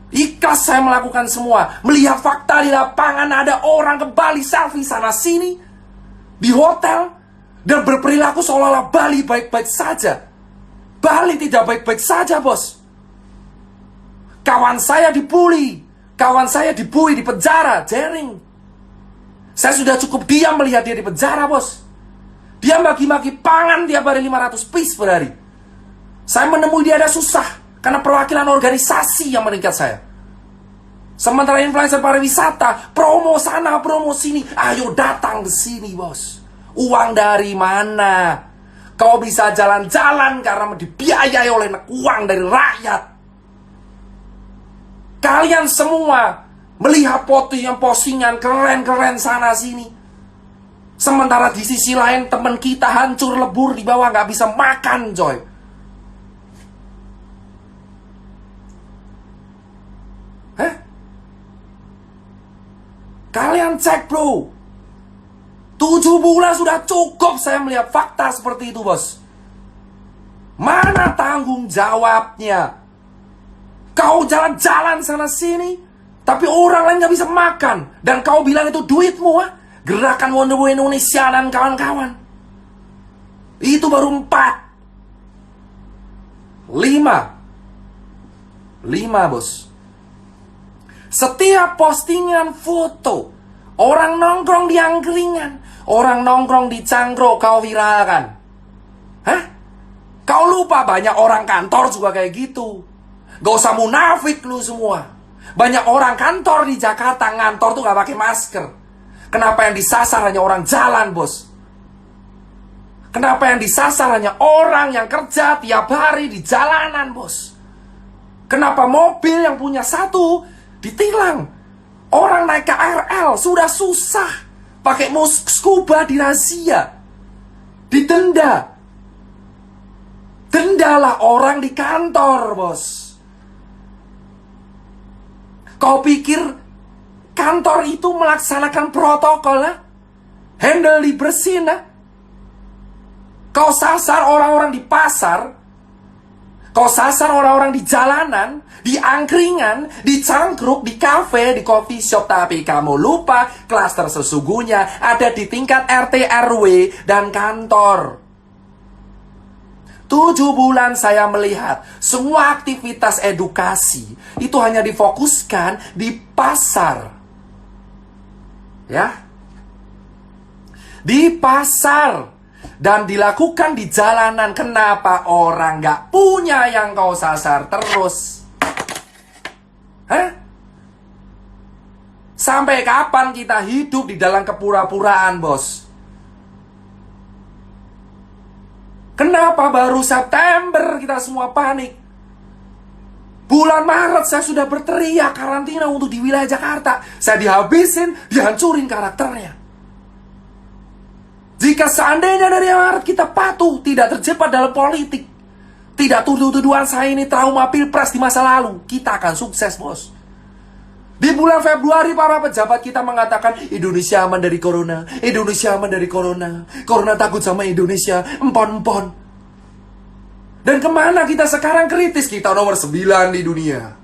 Ikhlas saya melakukan semua. Melihat fakta di lapangan, ada orang ke Bali selfie sana sini di hotel dan berperilaku seolah-olah Bali baik-baik saja. Bali tidak baik-baik saja, bos. Kawan saya dibully, di penjara, jaring. Saya sudah cukup diam melihat dia di penjara, bos. Dia maki-maki pangan tiap hari 500 piece per hari. Saya menemui dia ada susah. Karena perwakilan organisasi yang meningkat saya. Sementara influencer pariwisata, promo sana, promo sini. Ayo datang ke sini, bos. Uang dari mana? Kau bisa jalan-jalan karena dibiayai oleh uang dari rakyat. Kalian semua melihat postingan keren-keren sana sini. Sementara di sisi lain teman kita hancur lebur di bawah, nggak bisa makan, coy. Hah? Kalian cek, bro. 7 bulan sudah cukup saya melihat fakta seperti itu, bos. Mana tanggung jawabnya? Kau jalan-jalan sana sini, tapi orang lain gak bisa makan. Dan kau bilang itu duitmu, ha? Gerakan Wonderboy Indonesia dan kawan-kawan. Itu baru 4. 5, bos. Setiap postingan foto, orang nongkrong di angkringan, orang nongkrong di cangkruk, kau viralkan. Hah? Kau lupa banyak orang kantor juga kayak gitu. Gak usah munafik lu semua. Banyak orang kantor di Jakarta ngantor tuh gak pakai masker. Kenapa yang disasar hanya orang jalan, bos? Kenapa yang disasar hanya orang yang kerja tiap hari di jalanan, bos? Kenapa mobil yang punya satu ditilang? Orang naik KRL sudah susah, pakai scuba dirazia, didenda. Dendalah orang di kantor, bos. Kau pikir kantor itu melaksanakan protokol, ha? Handle dibersihin, ha? Kau sasar orang-orang di pasar, kau sasar orang-orang di jalanan, di angkringan, di cangkruk, di kafe, di coffee shop. Tapi kamu lupa klaster sesungguhnya ada di tingkat RT, RW, dan kantor. 7 bulan saya melihat semua aktivitas edukasi itu hanya difokuskan di pasar. Ya. Di pasar. Dan dilakukan di jalanan. Kenapa orang gak punya yang kau sasar terus? Hah? Sampai kapan kita hidup di dalam kepura-puraan, bos? Kenapa baru September kita semua panik? Bulan Maret saya sudah berteriak karantina untuk di wilayah Jakarta. Saya dihabisin, dihancurin karakternya. Jika seandainya dari Maret kita patuh, tidak terjebak dalam politik, tidak tuduh-tuduhan saya ini trauma pilpres di masa lalu, kita akan sukses, bos. Di bulan Februari para pejabat kita mengatakan Indonesia aman dari corona, Indonesia aman dari corona, corona takut sama Indonesia, empon-empon. Dan kemana kita sekarang kritis? Kita nomor 9 di dunia.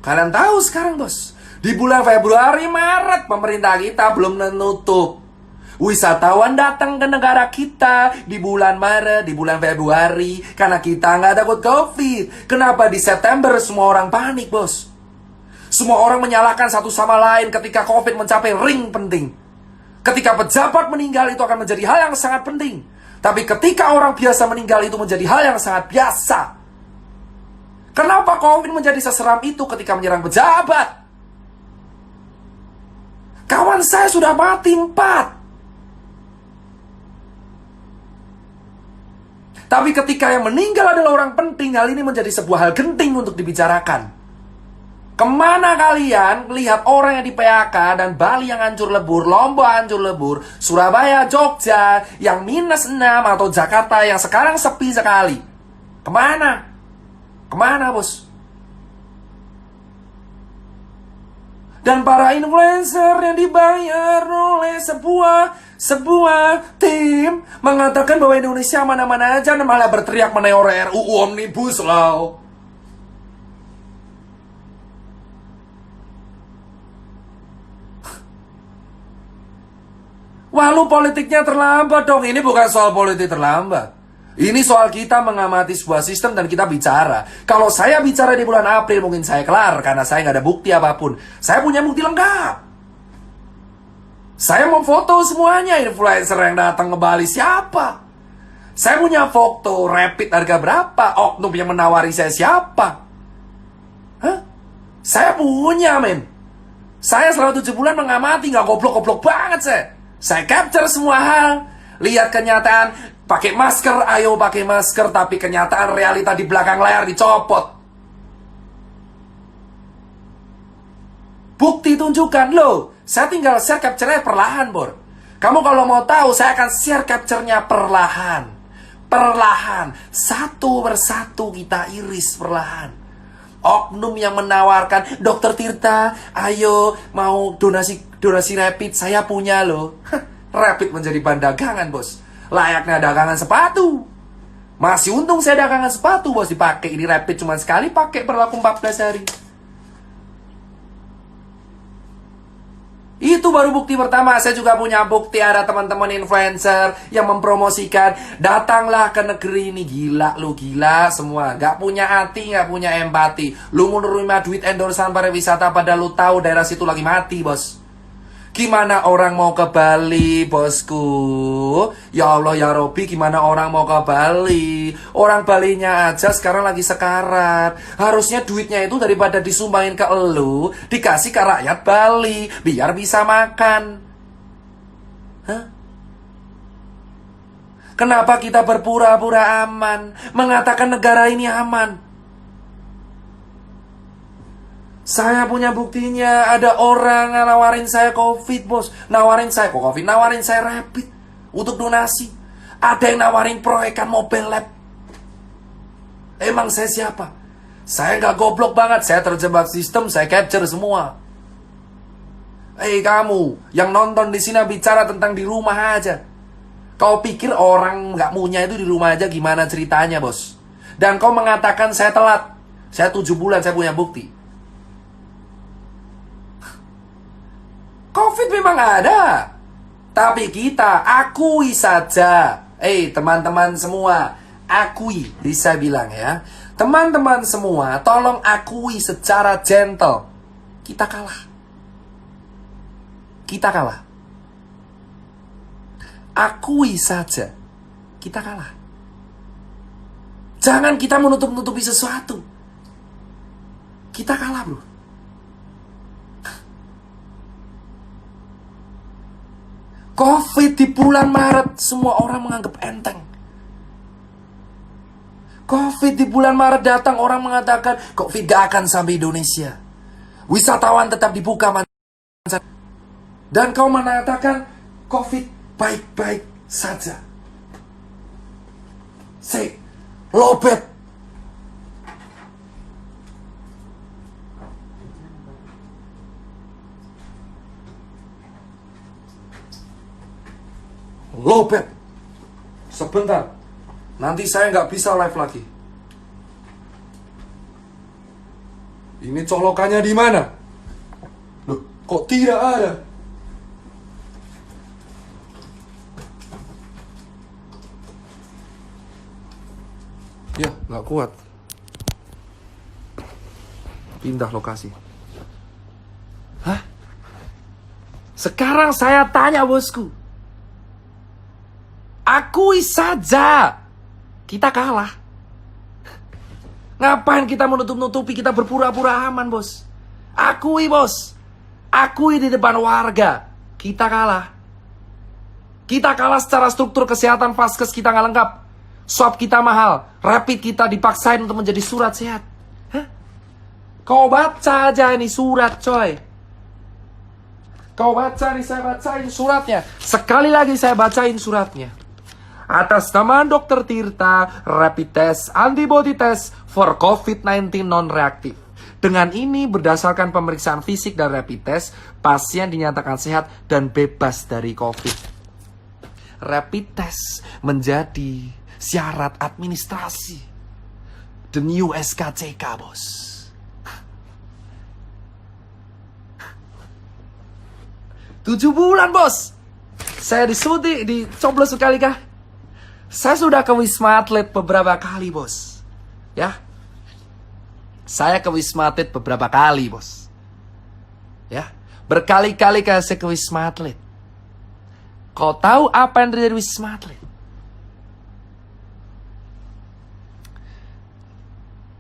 Kalian tahu sekarang, bos, di bulan Februari, Maret, pemerintah kita belum menutup. Wisatawan datang ke negara kita di bulan Maret, di bulan Februari, karena kita nggak takut COVID. Kenapa di September semua orang panik, bos? Semua orang menyalahkan satu sama lain ketika COVID mencapai ring penting. Ketika pejabat meninggal itu akan menjadi hal yang sangat penting. Tapi ketika orang biasa meninggal itu menjadi hal yang sangat biasa. Kenapa COVID menjadi seseram itu ketika menyerang pejabat? Kawan saya sudah mati 4. Tapi ketika yang meninggal adalah orang penting, hal ini menjadi sebuah hal genting untuk dibicarakan. Kemana kalian lihat orang yang di PHK dan Bali yang hancur lebur, Lombok hancur lebur, Surabaya, Jogja yang -6 atau Jakarta yang sekarang sepi sekali? Kemana? Kemana, bos? Dan para influencer yang dibayar oleh sebuah tim mengatakan bahwa Indonesia mana-mana aja, dan malah berteriak mengenai RUU Omnibus Law. Wah, lu politiknya terlambat dong. Ini bukan soal politik terlambat. Ini soal kita mengamati sebuah sistem dan kita bicara. Kalau saya bicara di bulan April mungkin saya kelar karena saya nggak ada bukti apapun. Saya punya bukti lengkap. Saya mau foto semuanya influencer yang datang ke Bali siapa. Saya punya foto rapid harga berapa, oknum yang menawari saya siapa. Hah? Saya punya men. Saya selama 7 bulan mengamati, nggak goblok-goblok banget saya. Saya capture semua hal. Lihat kenyataan. Pakai masker, ayo pakai masker. Tapi kenyataan realita di belakang layar dicopot. Bukti tunjukkan. Loh, saya tinggal share capture-nya perlahan, Bor. Kamu kalau mau tahu, saya akan share capture-nya perlahan. Perlahan. Satu persatu kita iris perlahan. Oknum yang menawarkan, Dokter Tirta, ayo mau donasi rapid. Saya punya loh. Rapid menjadi bahan dagangan, bos. Layaknya dagangan sepatu. Masih untung saya dagangan sepatu, bos. Dipakai ini rapid cuma sekali, pakai berlaku 14 hari. Itu baru bukti pertama. Saya juga punya bukti ada teman-teman influencer yang mempromosikan, datanglah ke negeri ini. Gila lu, gila semua. Gak punya hati, gak punya empati. Lu mau nerima duit endorsan pariwisata padahal lu tahu daerah situ lagi mati, bos. Gimana orang mau ke Bali, bosku? Ya Allah, ya Robi, gimana orang mau ke Bali? Orang Balinya aja sekarang lagi sekarat. Harusnya duitnya itu daripada disumbangin ke elu, dikasih ke rakyat Bali, biar bisa makan. Hah? Kenapa kita berpura-pura aman, mengatakan negara ini aman? Saya punya buktinya. Ada orang nawarin saya COVID, bos. Nawarin saya kok COVID, nawarin saya rapid untuk donasi. Ada yang nawarin proyekan mobile lab. Emang saya siapa? Saya nggak goblok banget. Saya terjebak sistem, saya capture semua. Kamu yang nonton di sini bicara tentang di rumah aja. Kau pikir orang nggak punya itu di rumah aja gimana ceritanya, bos? Dan kau mengatakan saya telat. Saya 7 bulan, saya punya bukti. COVID memang ada, tapi kita akui saja. Teman-teman semua, akui, bisa bilang ya. Teman-teman semua, tolong akui secara gentle. Kita kalah. Kita kalah. Akui saja, kita kalah. Jangan kita menutup-nutupi sesuatu. Kita kalah, bro. COVID di bulan Maret, semua orang menganggap enteng. COVID di bulan Maret datang, orang mengatakan COVID gak akan sampai Indonesia. Wisatawan tetap dibuka. Dan kau mengatakan COVID baik-baik saja. Say, lobet. Lobet. Sebentar. Nanti saya nggak bisa live lagi. Ini colokannya di mana? Loh, kok tidak ada? Ya, nggak kuat. Pindah lokasi. Hah? Sekarang saya tanya, bosku. Akui saja, kita kalah. Ngapain kita menutup-nutupi, kita berpura-pura aman, bos? Akui, bos. Akui di depan warga, kita kalah. Kita kalah secara struktur kesehatan, vaskes kita nggak lengkap. Swab kita mahal, rapid kita dipaksain untuk menjadi surat sehat. Hah? Kau baca aja ini surat, coy. Kau baca nih, saya bacain suratnya. Sekali lagi saya bacain suratnya. Atas nama Dr. Tirta, rapid test, antibody test for COVID-19 non-reaktif. Dengan ini, berdasarkan pemeriksaan fisik dan rapid test, pasien dinyatakan sehat dan bebas dari COVID. Rapid test menjadi syarat administrasi. The new SKCK, bos. Tujuh bulan, bos. Saya disuntik, dicoblos sekali kah? Saya sudah ke Wisma Atlet beberapa kali, bos. Ya. Saya ke Wisma Atlet beberapa kali, bos. Ya. Berkali-kali saya ke Wisma Atlet. Kau tahu apa yang terjadi di Wisma Atlet?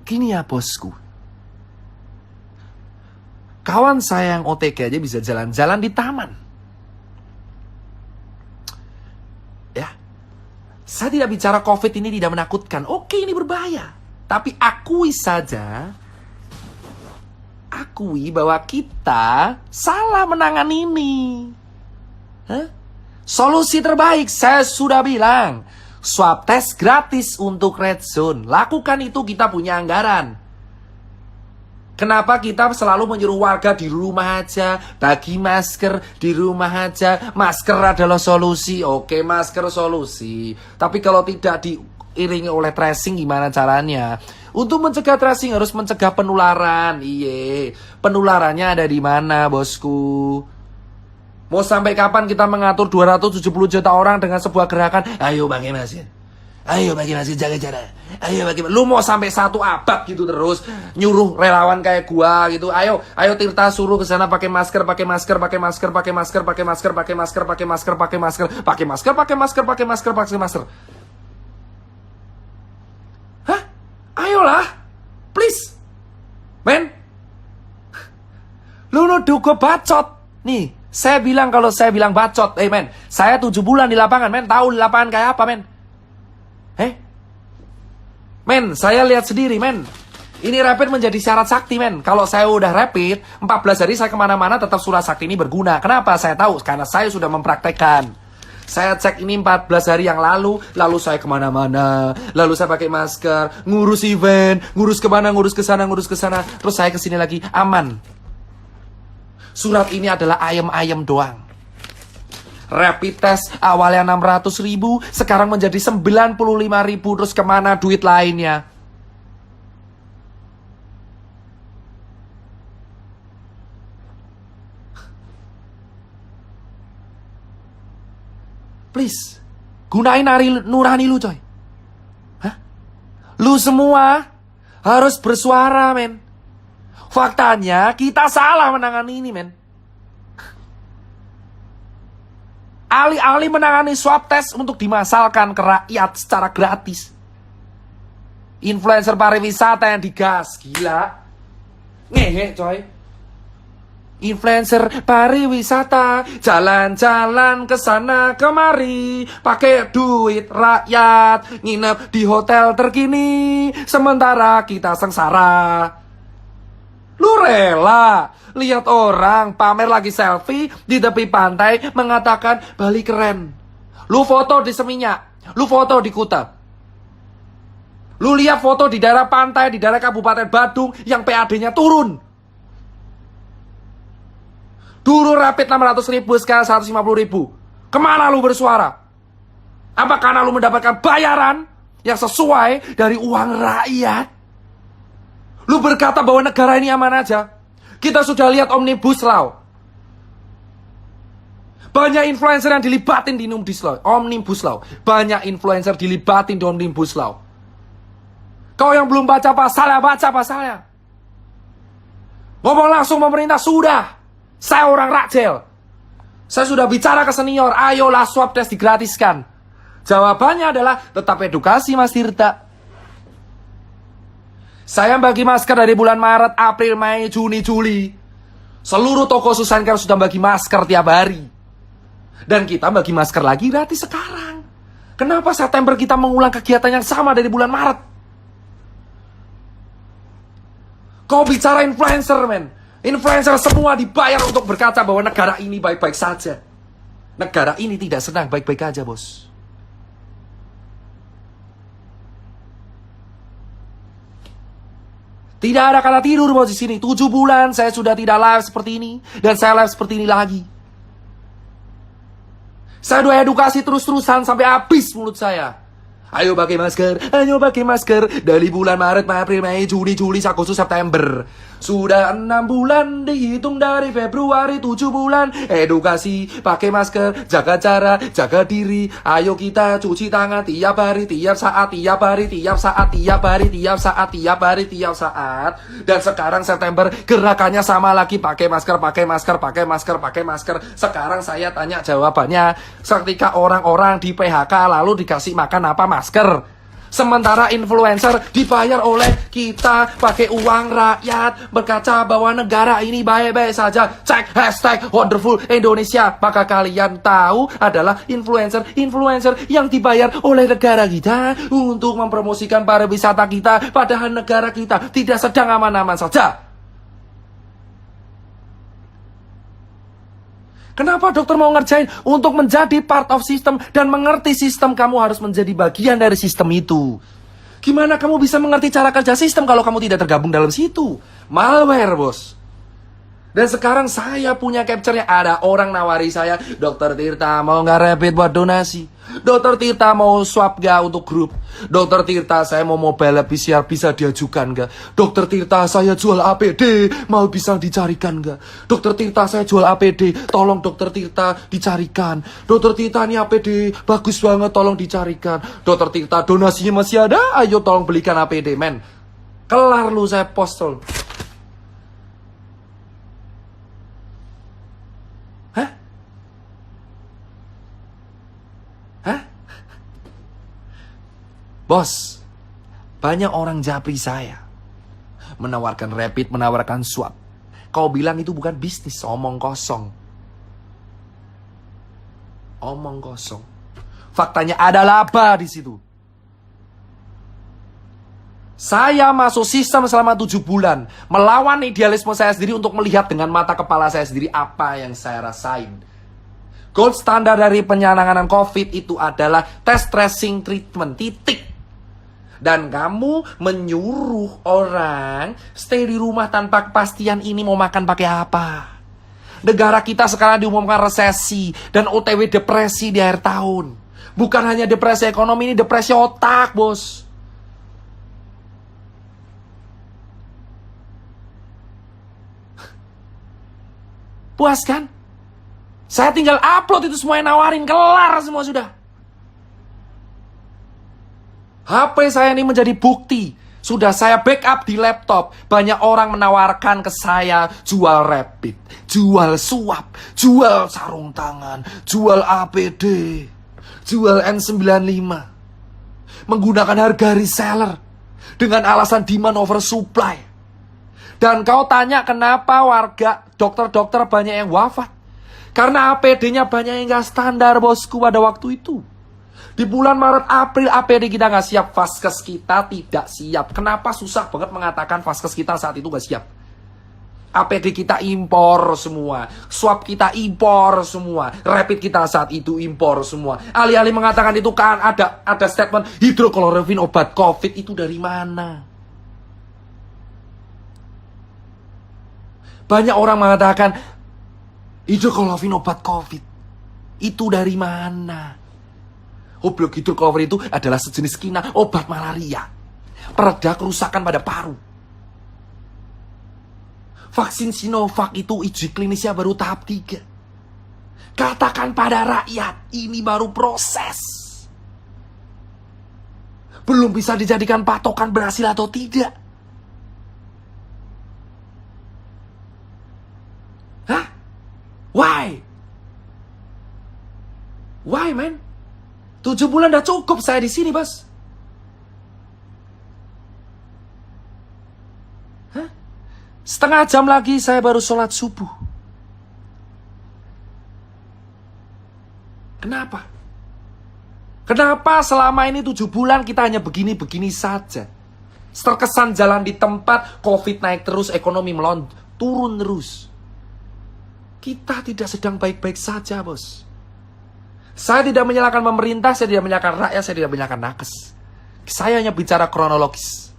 Gini ya, bosku. Kawan saya yang OTG aja bisa jalan-jalan di taman. Ya. Saya tidak bicara COVID ini tidak menakutkan. Oke, ini berbahaya. Tapi akui saja, akui bahwa kita salah menangani ini. Hah? Solusi terbaik, saya sudah bilang, swab test gratis untuk red zone. Lakukan itu, kita punya anggaran. Kenapa kita selalu menyuruh warga di rumah aja, bagi masker di rumah aja, masker adalah solusi. Oke, masker solusi. Tapi kalau tidak diiringi oleh tracing gimana caranya? Untuk mencegah tracing harus mencegah penularan. Iye, penularannya ada di mana, bosku? Mau sampai kapan kita mengatur 270 juta orang dengan sebuah gerakan? Ayo bagi masker. Ayo bagi masker, jaga jarak. Ayo bagi masker. Lu mau sampai 1 abad gitu terus nyuruh relawan kayak gua gitu. Ayo Tirta suruh ke sana pakai masker, pakai masker, pakai masker, pakai masker, pakai masker, pakai masker, pakai masker, pakai masker, pakai masker, pakai masker, pakai masker, pakai masker. Hah? Ayolah. Please. Men. Lu nuduh gua bacot. Nih, saya bilang kalau saya bilang bacot, men. Saya 7 bulan di lapangan, men. Tahu di lapangan kayak apa, men? Men, saya lihat sendiri, men. Ini rapid menjadi syarat sakti, men. Kalau saya udah rapid, 14 hari saya kemana-mana tetap surat sakti ini berguna. Kenapa? Saya tahu, karena saya sudah mempraktekkan. Saya cek ini 14 hari yang lalu saya kemana-mana. Lalu saya pakai masker, ngurus event, ngurus kemana, ngurus ke sana. Terus saya kesini lagi, aman. Surat ini adalah ayam-ayam doang. Rapid test awalnya 600.000, sekarang menjadi 95.000. Terus kemana duit lainnya? Please, gunain nurani lu, coy. Hah? Lu semua harus bersuara, men. Faktanya kita salah menangani ini, men. Alih-alih menangani swab test untuk dimasalkan ke rakyat secara gratis. Influencer pariwisata yang digas, gila. Ngehe, coy. Influencer pariwisata jalan-jalan ke sana kemari, pakai duit rakyat, nginep di hotel terkini, sementara kita sengsara. Lu rela lihat orang pamer lagi selfie di tepi pantai mengatakan Bali keren. Lu foto di Seminyak, lu foto di Kuta. Lu lihat foto di daerah pantai, di daerah Kabupaten Badung yang PAD-nya turun. Dulu rapid 600.000, sekarang 150.000. Kemana lu bersuara? Apa karena lu mendapatkan bayaran yang sesuai dari uang rakyat? Lu berkata bahwa negara ini aman aja. Kita sudah lihat Omnibus Law. Banyak influencer yang dilibatin di Omnibus Law. Banyak influencer dilibatin di Omnibus Law. Kau yang belum baca pasalnya, baca pasalnya. Ngomong langsung pemerintah, sudah. Saya orang Rakjel. Saya sudah bicara ke senior, ayolah swab test digratiskan. Jawabannya adalah tetap edukasi, Mas Tirta. Saya bagi masker dari bulan Maret, April, Mei, Juni, Juli. Seluruh toko Susankar sudah bagi masker tiap hari. Dan kita bagi masker lagi gratis sekarang. Kenapa September kita mengulang kegiatan yang sama dari bulan Maret? Kau bicara influencer, men. Influencer semua dibayar untuk berkata bahwa negara ini baik-baik saja. Negara ini tidak sedang baik-baik aja, bos. Tidak ada kata tidur, bos, di sini. 7 bulan saya sudah tidak live seperti ini. Dan saya live seperti ini lagi. Saya udah edukasi terus-terusan sampai habis mulut saya. Ayo pakai masker, ayo pakai masker. Dari bulan Maret, April, Mei, Juni, Juli, Agustus, September. Sudah 6 bulan, dihitung dari Februari 7 bulan. Edukasi, pakai masker, jaga jarak, jaga diri. Ayo kita cuci tangan tiap hari, tiap saat, tiap hari, tiap saat, tiap hari, tiap saat, tiap hari, tiap saat. Dan sekarang September, gerakannya sama lagi, pakai masker, pakai masker, pakai masker, pakai masker. Sekarang saya tanya jawabannya. Ketika orang-orang di PHK lalu dikasih makan apa? Masker. Sementara influencer dibayar oleh kita pakai uang rakyat, berkaca bahwa negara ini baik-baik saja. Cek hashtag wonderful Indonesia. Maka kalian tahu adalah influencer yang dibayar oleh negara kita untuk mempromosikan pariwisata kita, padahal negara kita tidak sedang aman-aman saja. Kenapa dokter mau ngerjain? Untuk menjadi part of system dan mengerti sistem, kamu harus menjadi bagian dari sistem itu. Gimana kamu bisa mengerti cara kerja sistem kalau kamu tidak tergabung dalam situ? Malware, bos. Dan sekarang saya punya capture-nya. Ada orang nawari saya, Dokter Tirta mau nggak rapid buat donasi? Dokter Tirta mau swab nggak untuk grup? Dokter Tirta saya mau mobile PCR bisa diajukan nggak? Dokter Tirta saya jual APD, mau bisa dicarikan nggak? Dokter Tirta saya jual APD, tolong Dokter Tirta dicarikan. Dokter Tirta ini APD bagus banget, tolong dicarikan. Dokter Tirta donasinya masih ada, ayo tolong belikan APD, men. Kelar lu saya postol. Bos, banyak orang japri saya. Menawarkan rapid, menawarkan swab. Kau bilang itu bukan bisnis, omong kosong. Omong kosong. Faktanya ada laba di situ. Saya masuk sistem selama 7 bulan. Melawan idealisme saya sendiri untuk melihat dengan mata kepala saya sendiri apa yang saya rasain. Gold standar dari penanganan COVID itu adalah test, tracing, treatment, titik. Dan kamu menyuruh orang stay di rumah tanpa kepastian ini mau makan pakai apa. Negara kita sekarang diumumkan resesi dan OTW depresi di akhir tahun. Bukan hanya depresi ekonomi, ini depresi otak, bos. Puas kan? Saya tinggal upload itu semua yang nawarin, kelar semua sudah. HP saya ini menjadi bukti. Sudah saya backup di laptop. Banyak orang menawarkan ke saya jual rapid, jual swab, jual sarung tangan, jual APD, jual N95. Menggunakan harga reseller dengan alasan demand over supply. Dan kau tanya kenapa warga dokter-dokter banyak yang wafat? Karena APD-nya banyak yang gak standar, bosku, pada waktu itu. Di bulan Maret, April, APD kita nggak siap. Vaskes kita tidak siap. Kenapa susah banget mengatakan vaskes kita saat itu nggak siap? APD kita impor semua. Swab kita impor semua. Rapid kita saat itu impor semua. Alih-alih mengatakan itu kan ada statement hidrokloroquine obat COVID. Itu dari mana? Banyak orang mengatakan hidrokloroquine obat COVID. Itu dari mana? Obat hidrokloroquine itu adalah sejenis kina obat malaria, pereda kerusakan pada paru. Vaksin Sinovac itu uji klinisnya baru tahap 3. Katakan pada rakyat, ini baru proses. Belum bisa dijadikan patokan berhasil atau tidak. Hah? Why? Why, man? 7 bulan udah cukup saya di sini, bos. Hah? Setengah jam lagi saya baru sholat subuh. Kenapa? Kenapa selama ini 7 bulan kita hanya begini-begini saja? Terkesan jalan di tempat, COVID naik terus, ekonomi turun terus. Kita tidak sedang baik-baik saja, bos. Saya tidak menyalahkan pemerintah, saya tidak menyalahkan rakyat, saya tidak menyalahkan nakes. Saya hanya bicara kronologis.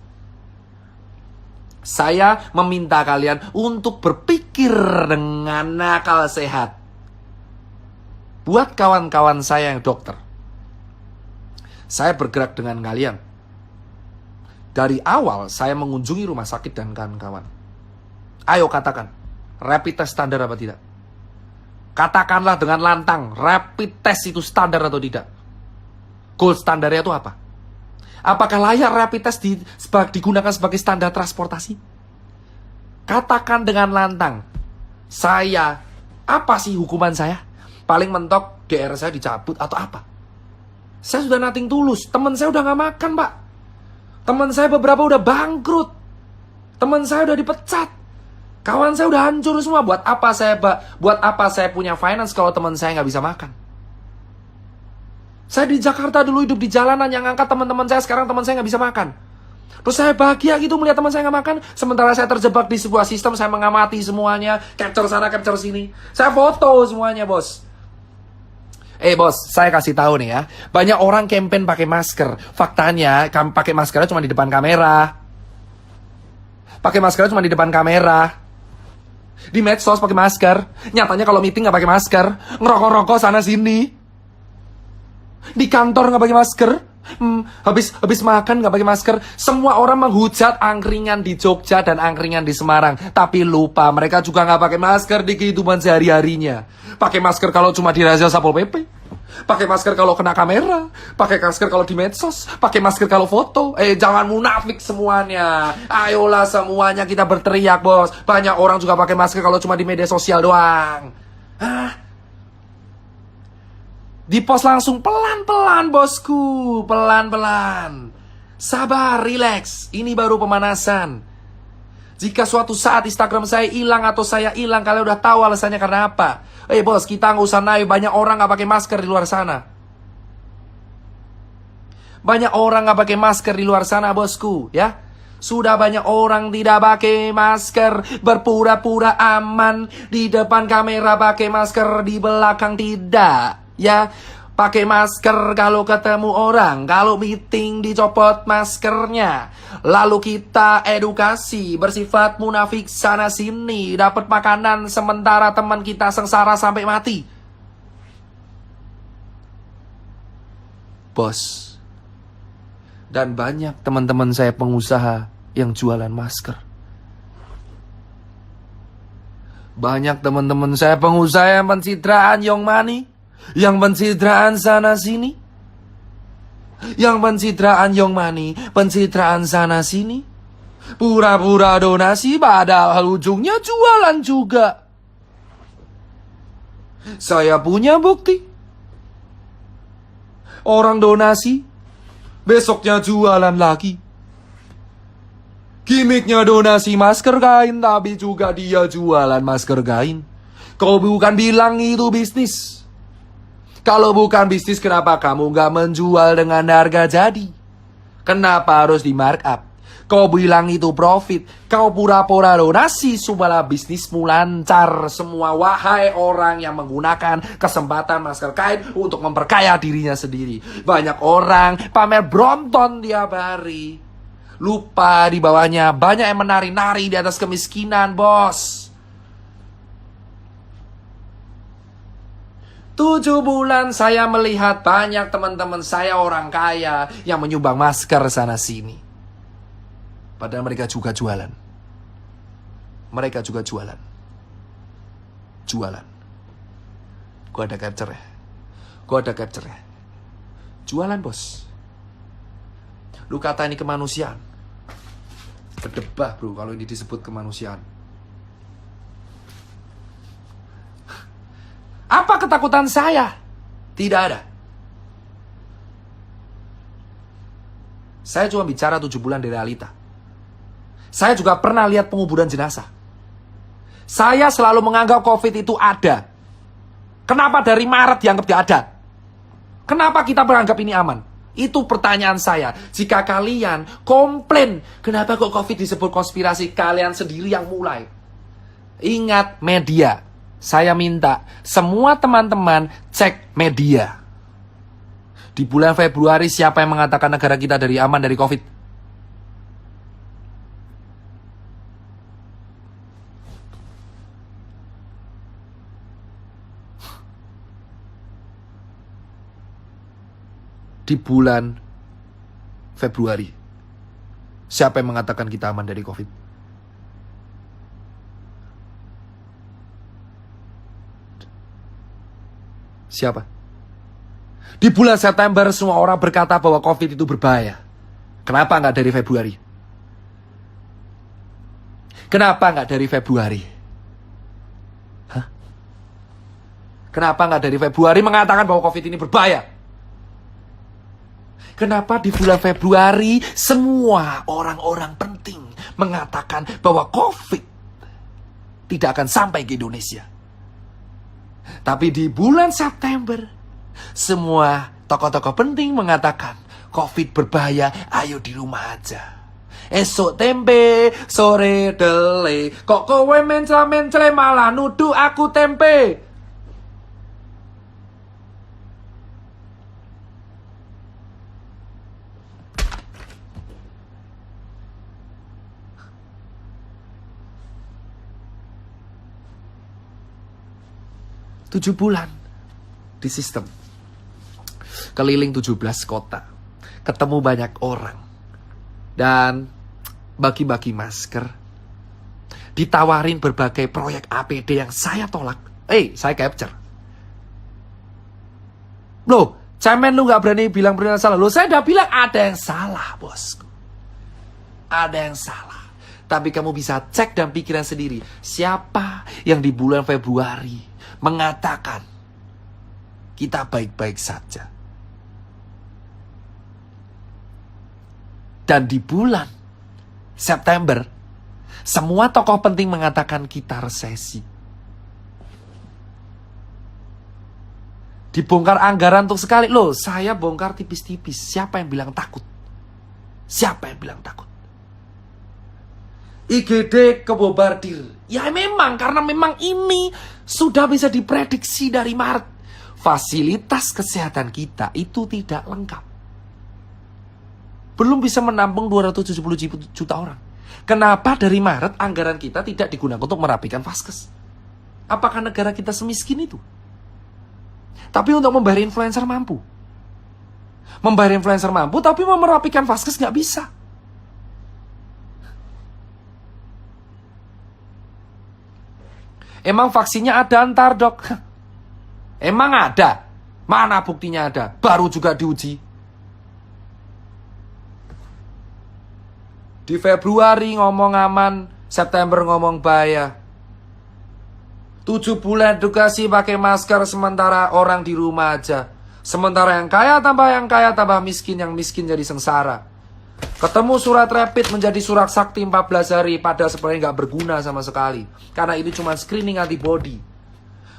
Saya meminta kalian untuk berpikir dengan akal sehat. Buat kawan-kawan saya yang dokter, Saya bergerak dengan kalian. Dari awal saya mengunjungi rumah sakit dan kawan-kawan. Ayo katakan, rapid test standar apa tidak? Katakanlah dengan lantang, rapid test itu standar atau tidak? Gold standarnya itu apa? Apakah layak rapid test digunakan sebagai standar transportasi? Katakan dengan lantang, apa sih hukuman saya? Paling mentok DR saya dicabut atau apa? Saya sudah nothing tulus, teman saya udah gak makan, Pak. Teman saya beberapa udah bangkrut. Teman saya udah dipecat. Kawan saya udah hancur semua. Buat apa saya punya finance kalau teman saya nggak bisa makan? Saya di Jakarta dulu hidup di jalanan, yang ngangkat teman-teman saya, sekarang teman saya nggak bisa makan. Terus saya bahagia gitu melihat teman saya nggak makan, sementara saya terjebak di sebuah sistem, saya mengamati semuanya, capture sana, capture sini. Saya foto semuanya, bos. Bos, saya kasih tahu nih ya. Banyak orang campaign pakai masker. Faktanya, pakai maskernya cuma di depan kamera. Pakai maskernya cuma di depan kamera. Di medsos pakai masker. Nyatanya kalau meeting nggak pakai masker. Ngerokok-rokok sana sini. Di kantor nggak pakai masker. Habis makan nggak pakai masker. Semua orang menghujat angkringan di Jogja dan angkringan di Semarang. Tapi lupa mereka juga nggak pakai masker di kehidupan sehari-harinya. Pakai masker kalau cuma di razia Satpol PP. Pakai masker kalau kena kamera. Pakai masker kalau di medsos. Pakai masker kalau foto. Jangan munafik semuanya. Ayolah semuanya kita berteriak, bos. Banyak orang juga pakai masker kalau cuma di media sosial doang. Di pos langsung pelan-pelan, bosku. Pelan-pelan. Sabar, relax. Ini baru pemanasan. Jika suatu saat Instagram saya hilang atau saya hilang, kalian udah tahu alasannya karena apa. Bos, kita nggak usah naik. Banyak orang nggak pakai masker di luar sana. Banyak orang nggak pakai masker di luar sana, bosku. Ya, sudah banyak orang tidak pakai masker, berpura-pura aman di depan kamera pakai masker, di belakang tidak. Ya, pakai masker kalau ketemu orang, kalau meeting dicopot maskernya. Lalu kita edukasi bersifat munafik sana sini, dapat makanan sementara teman kita sengsara sampai mati. Bos, dan banyak teman-teman saya pengusaha yang jualan masker. Banyak teman-teman saya pengusaha yang pencitraan Young Money, yang pencitraan sana sini, yang pencitraan Young Money, pencitraan sana sini, pura-pura donasi padahal ujungnya jualan juga. Saya punya bukti. Orang donasi, besoknya jualan lagi. Gimiknya donasi masker kain, tapi juga dia jualan masker kain. Kau bukan bilang itu bisnis? Kalau bukan bisnis, kenapa kamu gak menjual dengan harga jadi? Kenapa harus di markup? Kau bilang itu profit. Kau pura-pura donasi supaya bisnismu lancar semua. Wahai orang yang menggunakan kesempatan masker kain untuk memperkaya dirinya sendiri. Banyak orang pamer Brompton tiap hari. Lupa di bawahnya banyak yang menari-nari di atas kemiskinan, bos. 7 bulan saya melihat banyak teman-teman saya orang kaya yang menyumbang masker sana sini. Padahal mereka juga jualan. Mereka juga jualan. Jualan. Gua ada capture ya. Gua ada capture ya. Jualan, bos. Lu kata ini kemanusiaan. Berdebah, bro, kalau ini disebut kemanusiaan. Apa ketakutan saya? Tidak ada. Saya cuma bicara 7 bulan di realita. Saya juga pernah lihat penguburan jenazah. Saya selalu menganggap COVID itu ada. Kenapa dari Maret dianggap tidak ada? Kenapa kita beranggap ini aman? Itu pertanyaan saya. Jika kalian komplain, kenapa kok COVID disebut konspirasi? Kalian sendiri yang mulai. Ingat media. Saya minta semua teman-teman cek media. Di bulan Februari siapa yang mengatakan negara kita aman dari COVID? di bulan Februari. Siapa yang mengatakan kita aman dari COVID? Siapa? Di bulan September semua orang berkata bahwa COVID itu berbahaya. Kenapa nggak dari Februari? Kenapa nggak dari Februari? Hah? Kenapa nggak dari Februari mengatakan bahwa COVID ini berbahaya? Kenapa di bulan Februari semua orang-orang penting mengatakan bahwa COVID tidak akan sampai ke Indonesia? Tapi di bulan September semua tokoh-tokoh penting mengatakan COVID berbahaya, ayo di rumah aja. Esok tempe, sore dele, kok kowe mencela-mencela malah nuduh aku tempe. Tujuh bulan di sistem. Keliling 17 kota. Ketemu banyak orang. Dan bagi-bagi masker. Ditawarin berbagai proyek APD yang saya tolak. Saya capture. Loh, cemen lu gak berani bilang benar salah. Loh, saya udah bilang ada yang salah, bosku. Ada yang salah. Tapi kamu bisa cek dan pikiran sendiri. Siapa yang di bulan Februari mengatakan kita baik-baik saja. Dan di bulan September, semua tokoh penting mengatakan kita resesi. Dibongkar anggaran untuk sekali. Loh, saya bongkar tipis-tipis. Siapa yang bilang takut? Siapa yang bilang takut? IGD kebobardir. Ya memang, karena memang ini sudah bisa diprediksi dari Maret. Fasilitas kesehatan kita itu tidak lengkap. Belum bisa menampung 270 juta orang. Kenapa dari Maret anggaran kita tidak digunakan untuk merapikan vaskes? Apakah negara kita semiskin itu? Tapi untuk membayar influencer mampu. Membayar influencer mampu, tapi mau merapikan vaskes nggak bisa. Emang vaksinnya ada antar dok? Emang ada? Mana buktinya ada? Baru juga diuji. Di Februari ngomong aman, September ngomong bahaya. 7 bulan edukasi pakai masker, sementara orang di rumah aja. Sementara yang kaya tambah miskin, yang miskin jadi sengsara. Ketemu surat rapid menjadi surat sakti 14 hari, padahal sebenarnya nggak berguna sama sekali. Karena ini cuma screening antibody.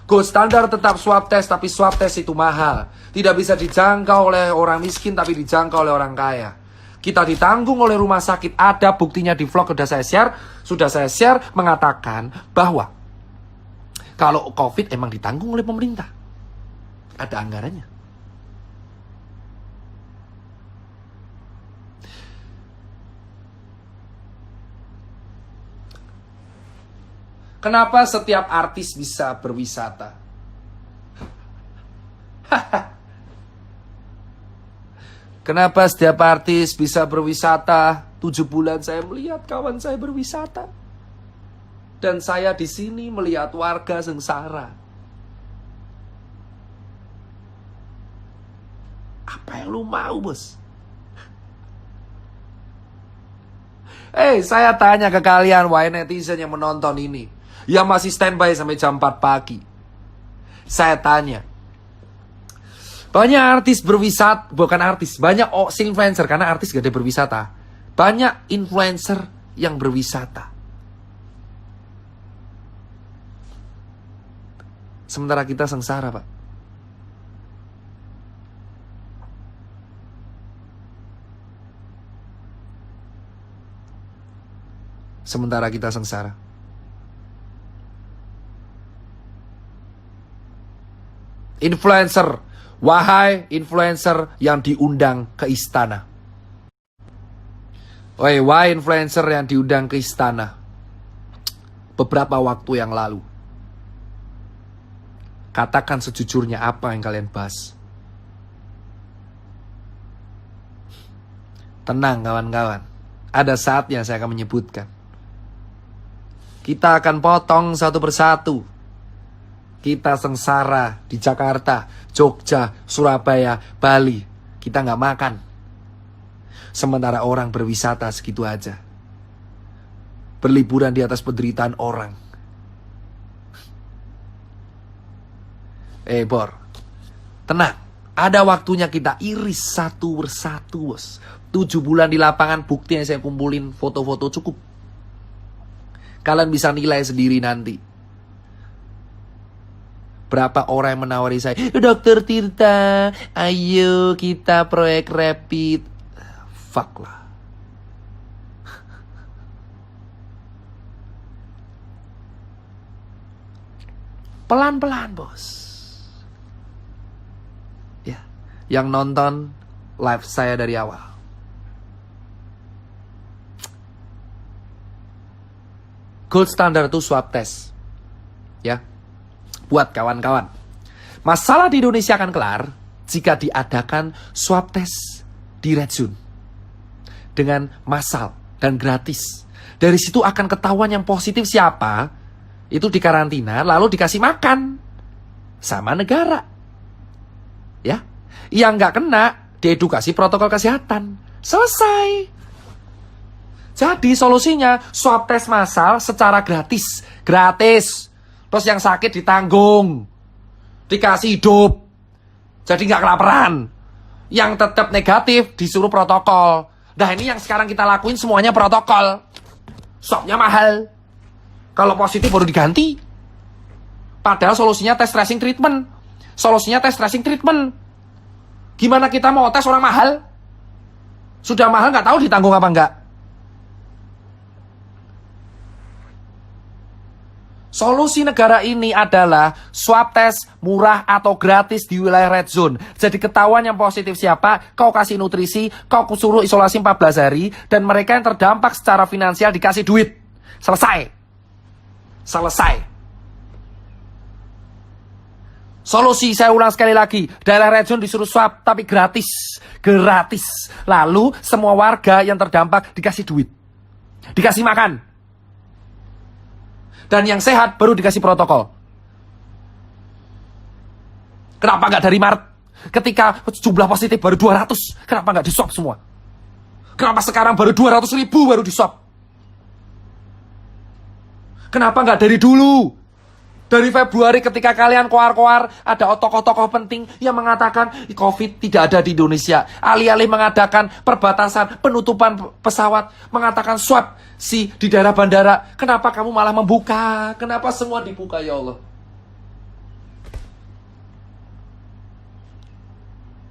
Gold standar tetap swab test, tapi swab test itu mahal. Tidak bisa dijangkau oleh orang miskin, tapi dijangkau oleh orang kaya. Kita ditanggung oleh rumah sakit. Ada buktinya di vlog sudah saya share mengatakan bahwa kalau COVID emang ditanggung oleh pemerintah. Ada anggarannya. Kenapa setiap artis bisa berwisata? Kenapa setiap artis bisa berwisata? 7 bulan saya melihat kawan saya berwisata. Dan saya di sini melihat warga sengsara. Apa yang lu mau, bos? Saya tanya ke kalian, wahai netizen yang menonton ini, yang masih standby sampai jam 4 pagi. Saya tanya, banyak artis berwisata, bukan artis, banyak influencer, karena artis gak ada berwisata. Banyak influencer yang berwisata. Sementara kita sengsara, Pak. Sementara kita sengsara. Influencer. Wahai influencer yang diundang ke istana. Wahai influencer yang diundang ke istana. Beberapa waktu yang lalu. Katakan sejujurnya apa yang kalian bahas. Tenang kawan-kawan, ada saatnya saya akan menyebutkan. Kita akan potong satu persatu. Kita sengsara di Jakarta, Jogja, Surabaya, Bali. Kita nggak makan. Sementara orang berwisata segitu aja. Berliburan di atas penderitaan orang. Bor, tenang. Ada waktunya kita iris satu persatu, bos. 7 bulan di lapangan, bukti yang saya kumpulin, foto-foto cukup. Kalian bisa nilai sendiri nanti. Berapa orang yang menawari saya, Dokter Tirta, ayo kita proyek rapid. Fuck lah. Pelan-pelan, bos. Ya, yang nonton live saya dari awal. Gold standard itu swab test. Ya. Buat kawan-kawan. Masalah di Indonesia akan kelar jika diadakan swab test di red zone. Dengan massal dan gratis. Dari situ akan ketahuan yang positif siapa. Itu dikarantina lalu dikasih makan. Sama negara. Ya. Yang nggak kena diedukasi protokol kesehatan. Selesai. Jadi solusinya swab test massal secara gratis. Gratis. Terus yang sakit ditanggung. Dikasih hidup. Jadi nggak kelaparan. Yang tetap negatif disuruh protokol. Nah ini yang sekarang kita lakuin semuanya protokol. Swabnya mahal. Kalau positif baru diganti. Padahal solusinya tes tracing treatment. Solusinya tes tracing treatment. Gimana kita mau tes orang mahal? Sudah mahal nggak tahu ditanggung apa enggak. Solusi negara ini adalah swab test murah atau gratis di wilayah red zone. Jadi ketahuan yang positif siapa, kau kasih nutrisi, kau suruh isolasi 14 hari, dan mereka yang terdampak secara finansial dikasih duit. Selesai. Selesai. Solusi, saya ulang sekali lagi, daerah red zone disuruh swab, tapi gratis. Gratis. Lalu semua warga yang terdampak dikasih duit. Dikasih makan. Dan yang sehat baru dikasih protokol. Kenapa nggak dari Maret? Ketika jumlah positif baru 200, kenapa nggak di-swab semua? Kenapa sekarang baru 200.000 baru di-swab? Kenapa nggak dari dulu? Dari Februari ketika kalian koar-koar, ada tokoh-tokoh penting yang mengatakan COVID tidak ada di Indonesia. Alih-alih mengadakan perbatasan, penutupan pesawat, mengatakan swab di daerah bandara. Kenapa kamu malah membuka? Kenapa semua dibuka, ya Allah?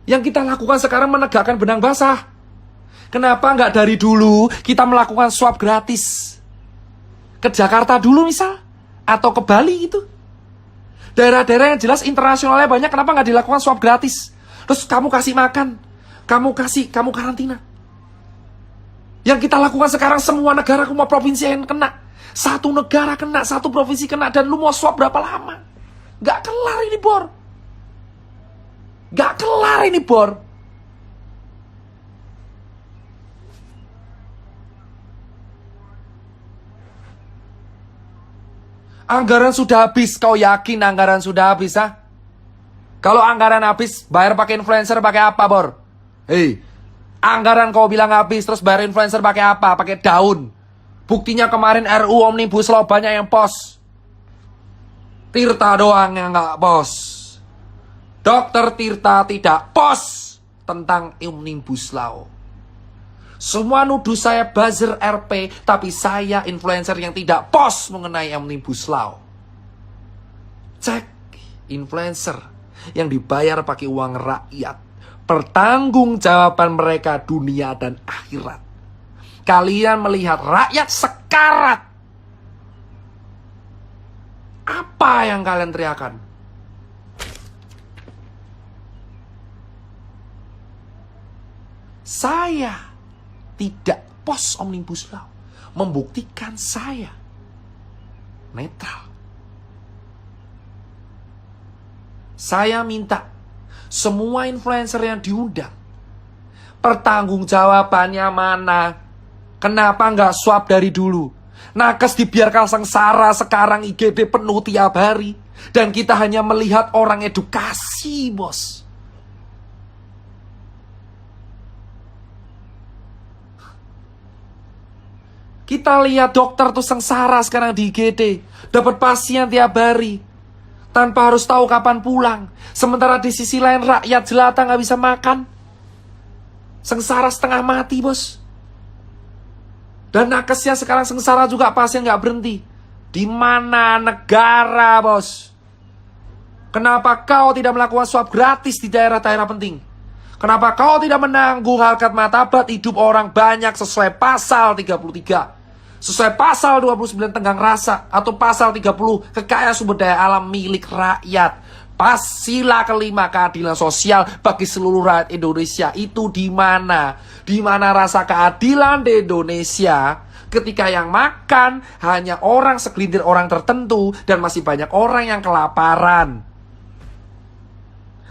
Yang kita lakukan sekarang menegakkan benang basah. Kenapa nggak dari dulu kita melakukan swab gratis? Ke Jakarta dulu misal? Atau ke Bali itu. Daerah-daerah yang jelas internasionalnya banyak, kenapa nggak dilakukan swab gratis? Terus kamu kasih makan, kamu karantina. Yang kita lakukan sekarang semua negara, semua provinsi yang kena. Satu negara kena, satu provinsi kena, dan lu mau swab berapa lama? Nggak kelar ini, Bor. Nggak kelar ini, Bor. Anggaran sudah habis, kau yakin anggaran sudah habis, ha? Kalau anggaran habis, bayar pakai influencer pakai apa, Bor? Hei, anggaran kau bilang habis, terus bayar influencer pakai apa? Pakai daun. Buktinya kemarin RU Omnibus Law banyak yang pos. Tirta doang yang nggak pos. Dokter Tirta tidak pos tentang Omnibus Law. Semua nuduh saya buzzer RP, tapi saya influencer yang tidak post mengenai Omnibus Law. Cek influencer yang dibayar pakai uang rakyat. Pertanggungjawaban mereka dunia dan akhirat. Kalian melihat rakyat sekarat. Apa yang kalian teriakan? Saya tidak post Omnibus Law. Membuktikan saya netral. Saya minta semua influencer yang diundang Pertanggungjawabannya mana? Kenapa nggak swab dari dulu? Nakes dibiarkan sengsara, sekarang IGD penuh tiap hari. Dan kita hanya melihat orang edukasi, bos. Kita lihat dokter tuh sengsara sekarang di IGD. Dapat pasien tiap hari. Tanpa harus tahu kapan pulang. Sementara di sisi lain rakyat jelata nggak bisa makan. Sengsara setengah mati, bos. Dan nakesnya sekarang sengsara juga, pasien nggak berhenti. Di mana negara, bos? Kenapa kau tidak melakukan swab gratis di daerah-daerah penting? Kenapa kau tidak menanggung harkat martabat hidup orang banyak sesuai pasal 33? Sesuai pasal 29 tenggang rasa atau pasal 30 kekayaan sumber daya alam milik rakyat. Sila kelima keadilan sosial bagi seluruh rakyat Indonesia itu di mana? Di mana rasa keadilan di Indonesia ketika yang makan hanya orang segelintir orang tertentu dan masih banyak orang yang kelaparan.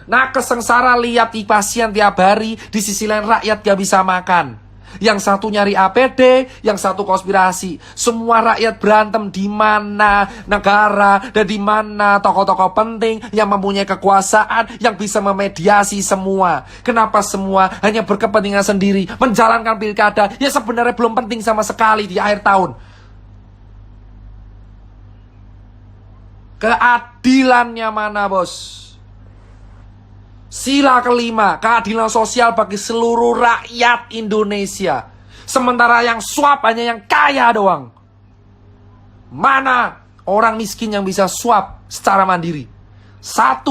Nakes sengsara lihat pasien tiap hari, di sisi lain rakyat gak bisa makan. Yang satu nyari APD, yang satu konspirasi. Semua rakyat berantem. Di mana negara dan di mana tokoh-tokoh penting yang mempunyai kekuasaan yang bisa memediasi semua? Kenapa semua hanya berkepentingan sendiri, menjalankan pilkada yang sebenarnya belum penting sama sekali di akhir tahun? Keadilannya mana, bos? Sila kelima, keadilan sosial bagi seluruh rakyat Indonesia. Sementara yang swab hanya yang kaya doang. Mana orang miskin yang bisa swab secara mandiri? 1,5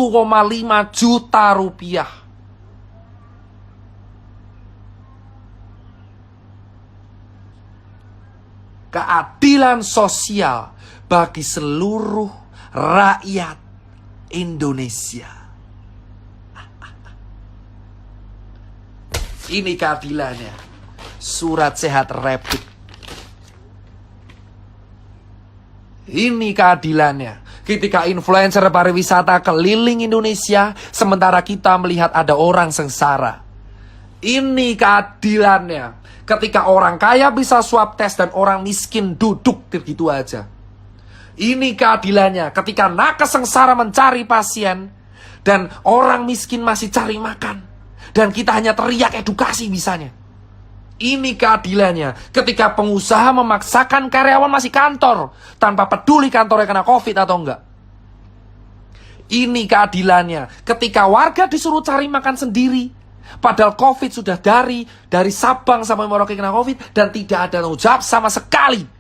juta rupiah. Keadilan sosial bagi seluruh rakyat Indonesia. Ini keadilannya. Surat sehat rapid. Ini keadilannya. Ketika influencer pariwisata keliling Indonesia, sementara kita melihat ada orang sengsara. Ini keadilannya. Ketika orang kaya bisa swab tes dan orang miskin duduk begitu aja. Ini keadilannya. Ketika nakes sengsara mencari pasien dan orang miskin masih cari makan. Dan kita hanya teriak edukasi bisanya. Ini keadilannya. Ketika pengusaha memaksakan karyawan masih kantor tanpa peduli kantornya kena COVID atau enggak. Ini keadilannya. Ketika warga disuruh cari makan sendiri, padahal COVID sudah dari Sabang sampai Merauke kena COVID dan tidak ada tanggung jawab sama sekali.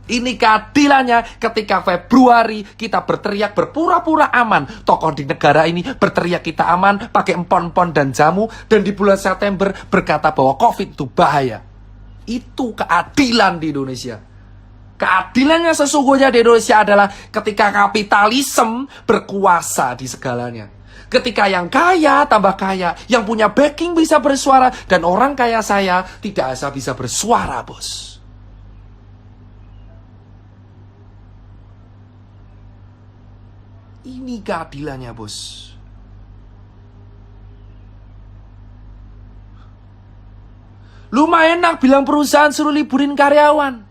Ini keadilannya ketika Februari kita berteriak berpura-pura aman. Tokoh di negara ini berteriak kita aman pakai empon-empon dan jamu. Dan di bulan September berkata bahwa COVID itu bahaya. Itu keadilan di Indonesia. Keadilannya sesungguhnya di Indonesia adalah ketika kapitalisme berkuasa di segalanya. Ketika yang kaya tambah kaya, yang punya backing bisa bersuara, dan orang kaya saya tidak bisa bersuara, bos. Ini keadilannya, bos. Lumayan enak bilang perusahaan suruh liburin karyawan.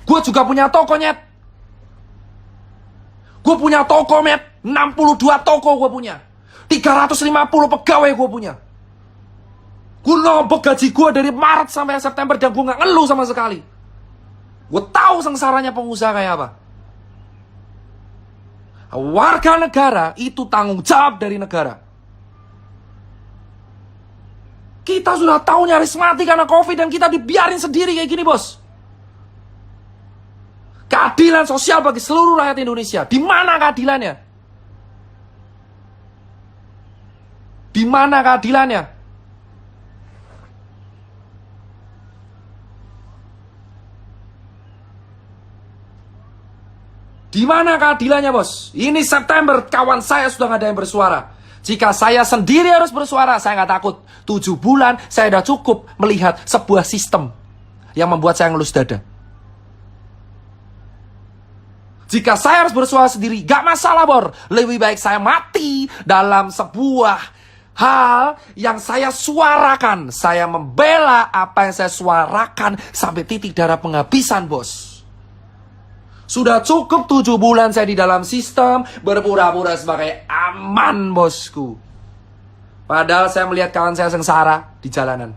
Gue juga punya toko, nyet. Gue punya toko, met. 62 toko gue punya. 350 pegawai gue punya. Gue nombok gaji gue dari Maret sampai September dan gue gak ngeluh sama sekali. Gue tahu sengsaranya pengusaha kayak apa. Warga negara itu tanggung jawab dari negara. Kita sudah tahu nyaris mati karena COVID dan kita dibiarin sendiri kayak gini, bos. Keadilan sosial bagi seluruh rakyat Indonesia. Di mana keadilannya? Di mana keadilannya? Di mana keadilannya, bos? Ini September, kawan saya sudah gak ada yang bersuara. Jika saya sendiri harus bersuara, saya gak takut. 7 bulan, saya sudah cukup melihat sebuah sistem yang membuat saya ngelus dada. Jika saya harus bersuara sendiri, gak masalah, bor. Lebih baik saya mati dalam sebuah hal yang saya suarakan. Saya membela apa yang saya suarakan sampai titik darah penghabisan, bos. Sudah cukup 7 bulan saya di dalam sistem, berpura-pura sebagai aman, bosku. Padahal saya melihat kawan saya sengsara di jalanan.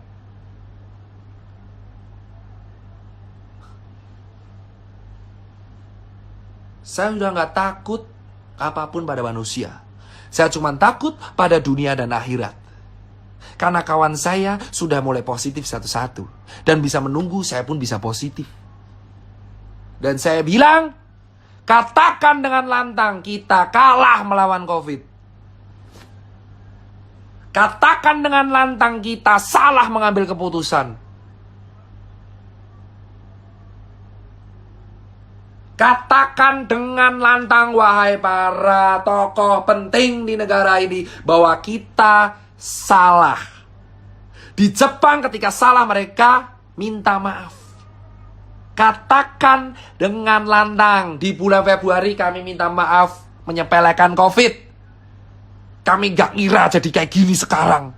Saya sudah nggak takut apapun pada manusia. Saya cuma takut pada dunia dan akhirat. Karena kawan saya sudah mulai positif satu-satu. Dan bisa menunggu saya pun bisa positif. Dan saya bilang, katakan dengan lantang, kita kalah melawan COVID. Katakan dengan lantang, kita salah mengambil keputusan. Katakan dengan lantang, wahai para tokoh penting di negara ini, bahwa kita salah. Di Jepang ketika salah mereka minta maaf. Katakan dengan lantang, di bulan Februari kami minta maaf menyepelekan COVID. Kami gak ngira jadi kayak gini sekarang.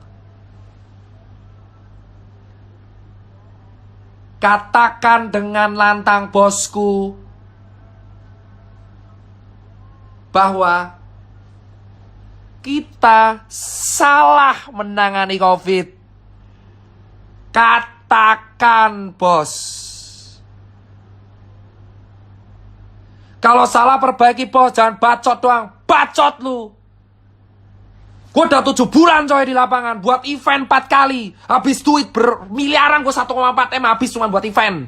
Katakan dengan lantang, bosku, bahwa kita salah menangani COVID. Katakan, bos. Kalau salah perbaiki, bos. Jangan bacot doang. Bacot lu. Gue udah 7 bulan coy di lapangan. Buat event 4 kali. Habis duit bermiliaran, gue 1,4 M habis cuma buat event.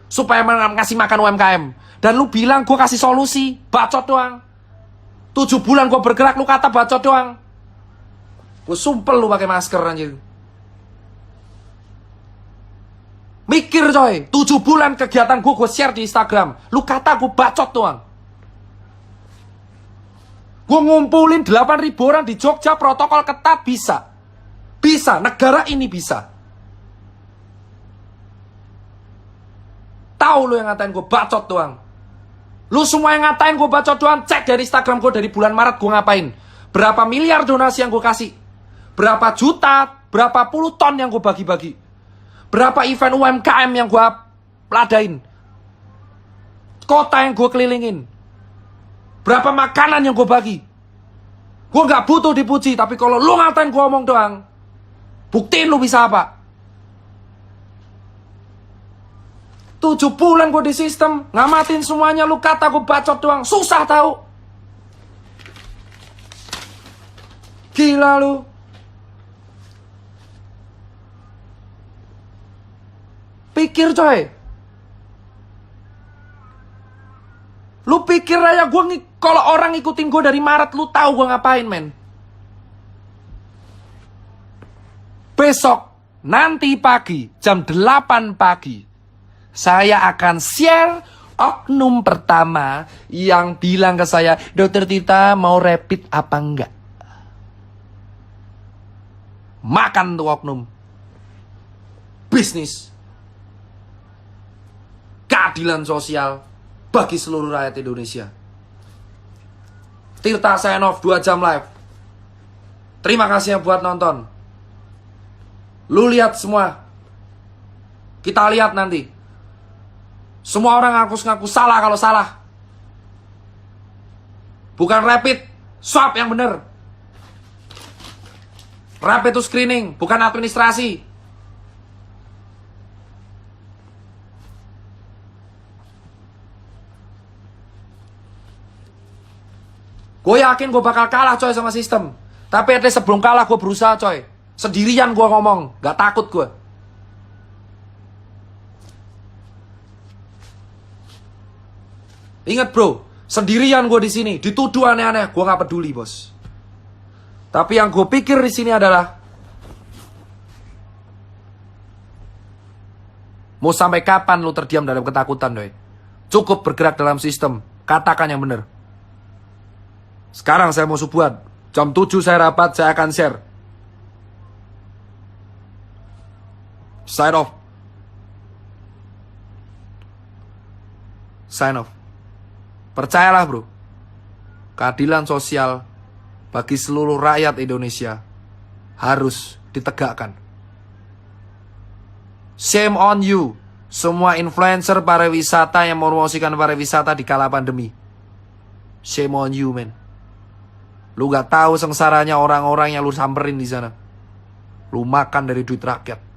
Supaya ngasih makan UMKM. Dan lu bilang gue kasih solusi. Bacot doang. 7 bulan gue bergerak, lu kata bacot doang. Gue sumpel lu pakai masker anjir. Mikir coy, 7 bulan kegiatan gue share di Instagram. Lu kata gue bacot doang. Gue ngumpulin 8.000 orang di Jogja, protokol ketat, bisa. Bisa, negara ini bisa. Tahu lu yang ngatain gue bacot doang. Lu semua yang ngatain gue bacot doang, cek dari Instagram gue dari bulan Maret gue ngapain. Berapa miliar donasi yang gue kasih. Berapa juta, berapa puluh ton yang gue bagi-bagi. Berapa event UMKM yang gue ladain. Kota yang gue kelilingin. Berapa makanan yang gue bagi. Gue gak butuh dipuji, tapi kalau lu ngatain gue omong doang, buktiin lu bisa apa. 7 bulan gue di sistem, ngamatin semuanya, lu kata gue bacot doang. Susah tahu. Gila lu. Pikir coy. Lu pikir aja kalau orang ngikutin gue dari Maret, lu tahu gue ngapain, men. Besok, nanti pagi, jam 8 pagi. Saya akan share oknum pertama yang bilang ke saya, Dokter Tirta mau rapid apa enggak? Makan tuh oknum. Bisnis. Keadilan sosial bagi seluruh rakyat Indonesia. Tirta sign off 2 jam live. Terima kasih yang buat nonton. Lu lihat semua. Kita lihat nanti. Semua orang ngaku-ngaku salah kalau salah. Bukan rapid, swab yang bener. Rapid itu screening, bukan administrasi. Gue yakin gue bakal kalah coy sama sistem. Tapi at least sebelum kalah gue berusaha coy. Sendirian gue ngomong, gak takut gue. Ingat bro, sendirian gue di sini, dituduh aneh-aneh, gue nggak peduli bos. Tapi yang gue pikir di sini adalah, mau sampai kapan lu terdiam dalam ketakutan, doi? Cukup bergerak dalam sistem, katakan yang benar. Sekarang saya mau subuhan, jam 7 saya rapat, saya akan share. Sign off. Sign off. Percayalah bro, keadilan sosial bagi seluruh rakyat Indonesia harus ditegakkan. Shame on you, semua influencer pariwisata yang mempromosikan pariwisata di kala pandemi. Shame on you, men. Lu gak tahu sengsaranya orang-orang yang lu samperin di sana. Lu makan dari duit rakyat.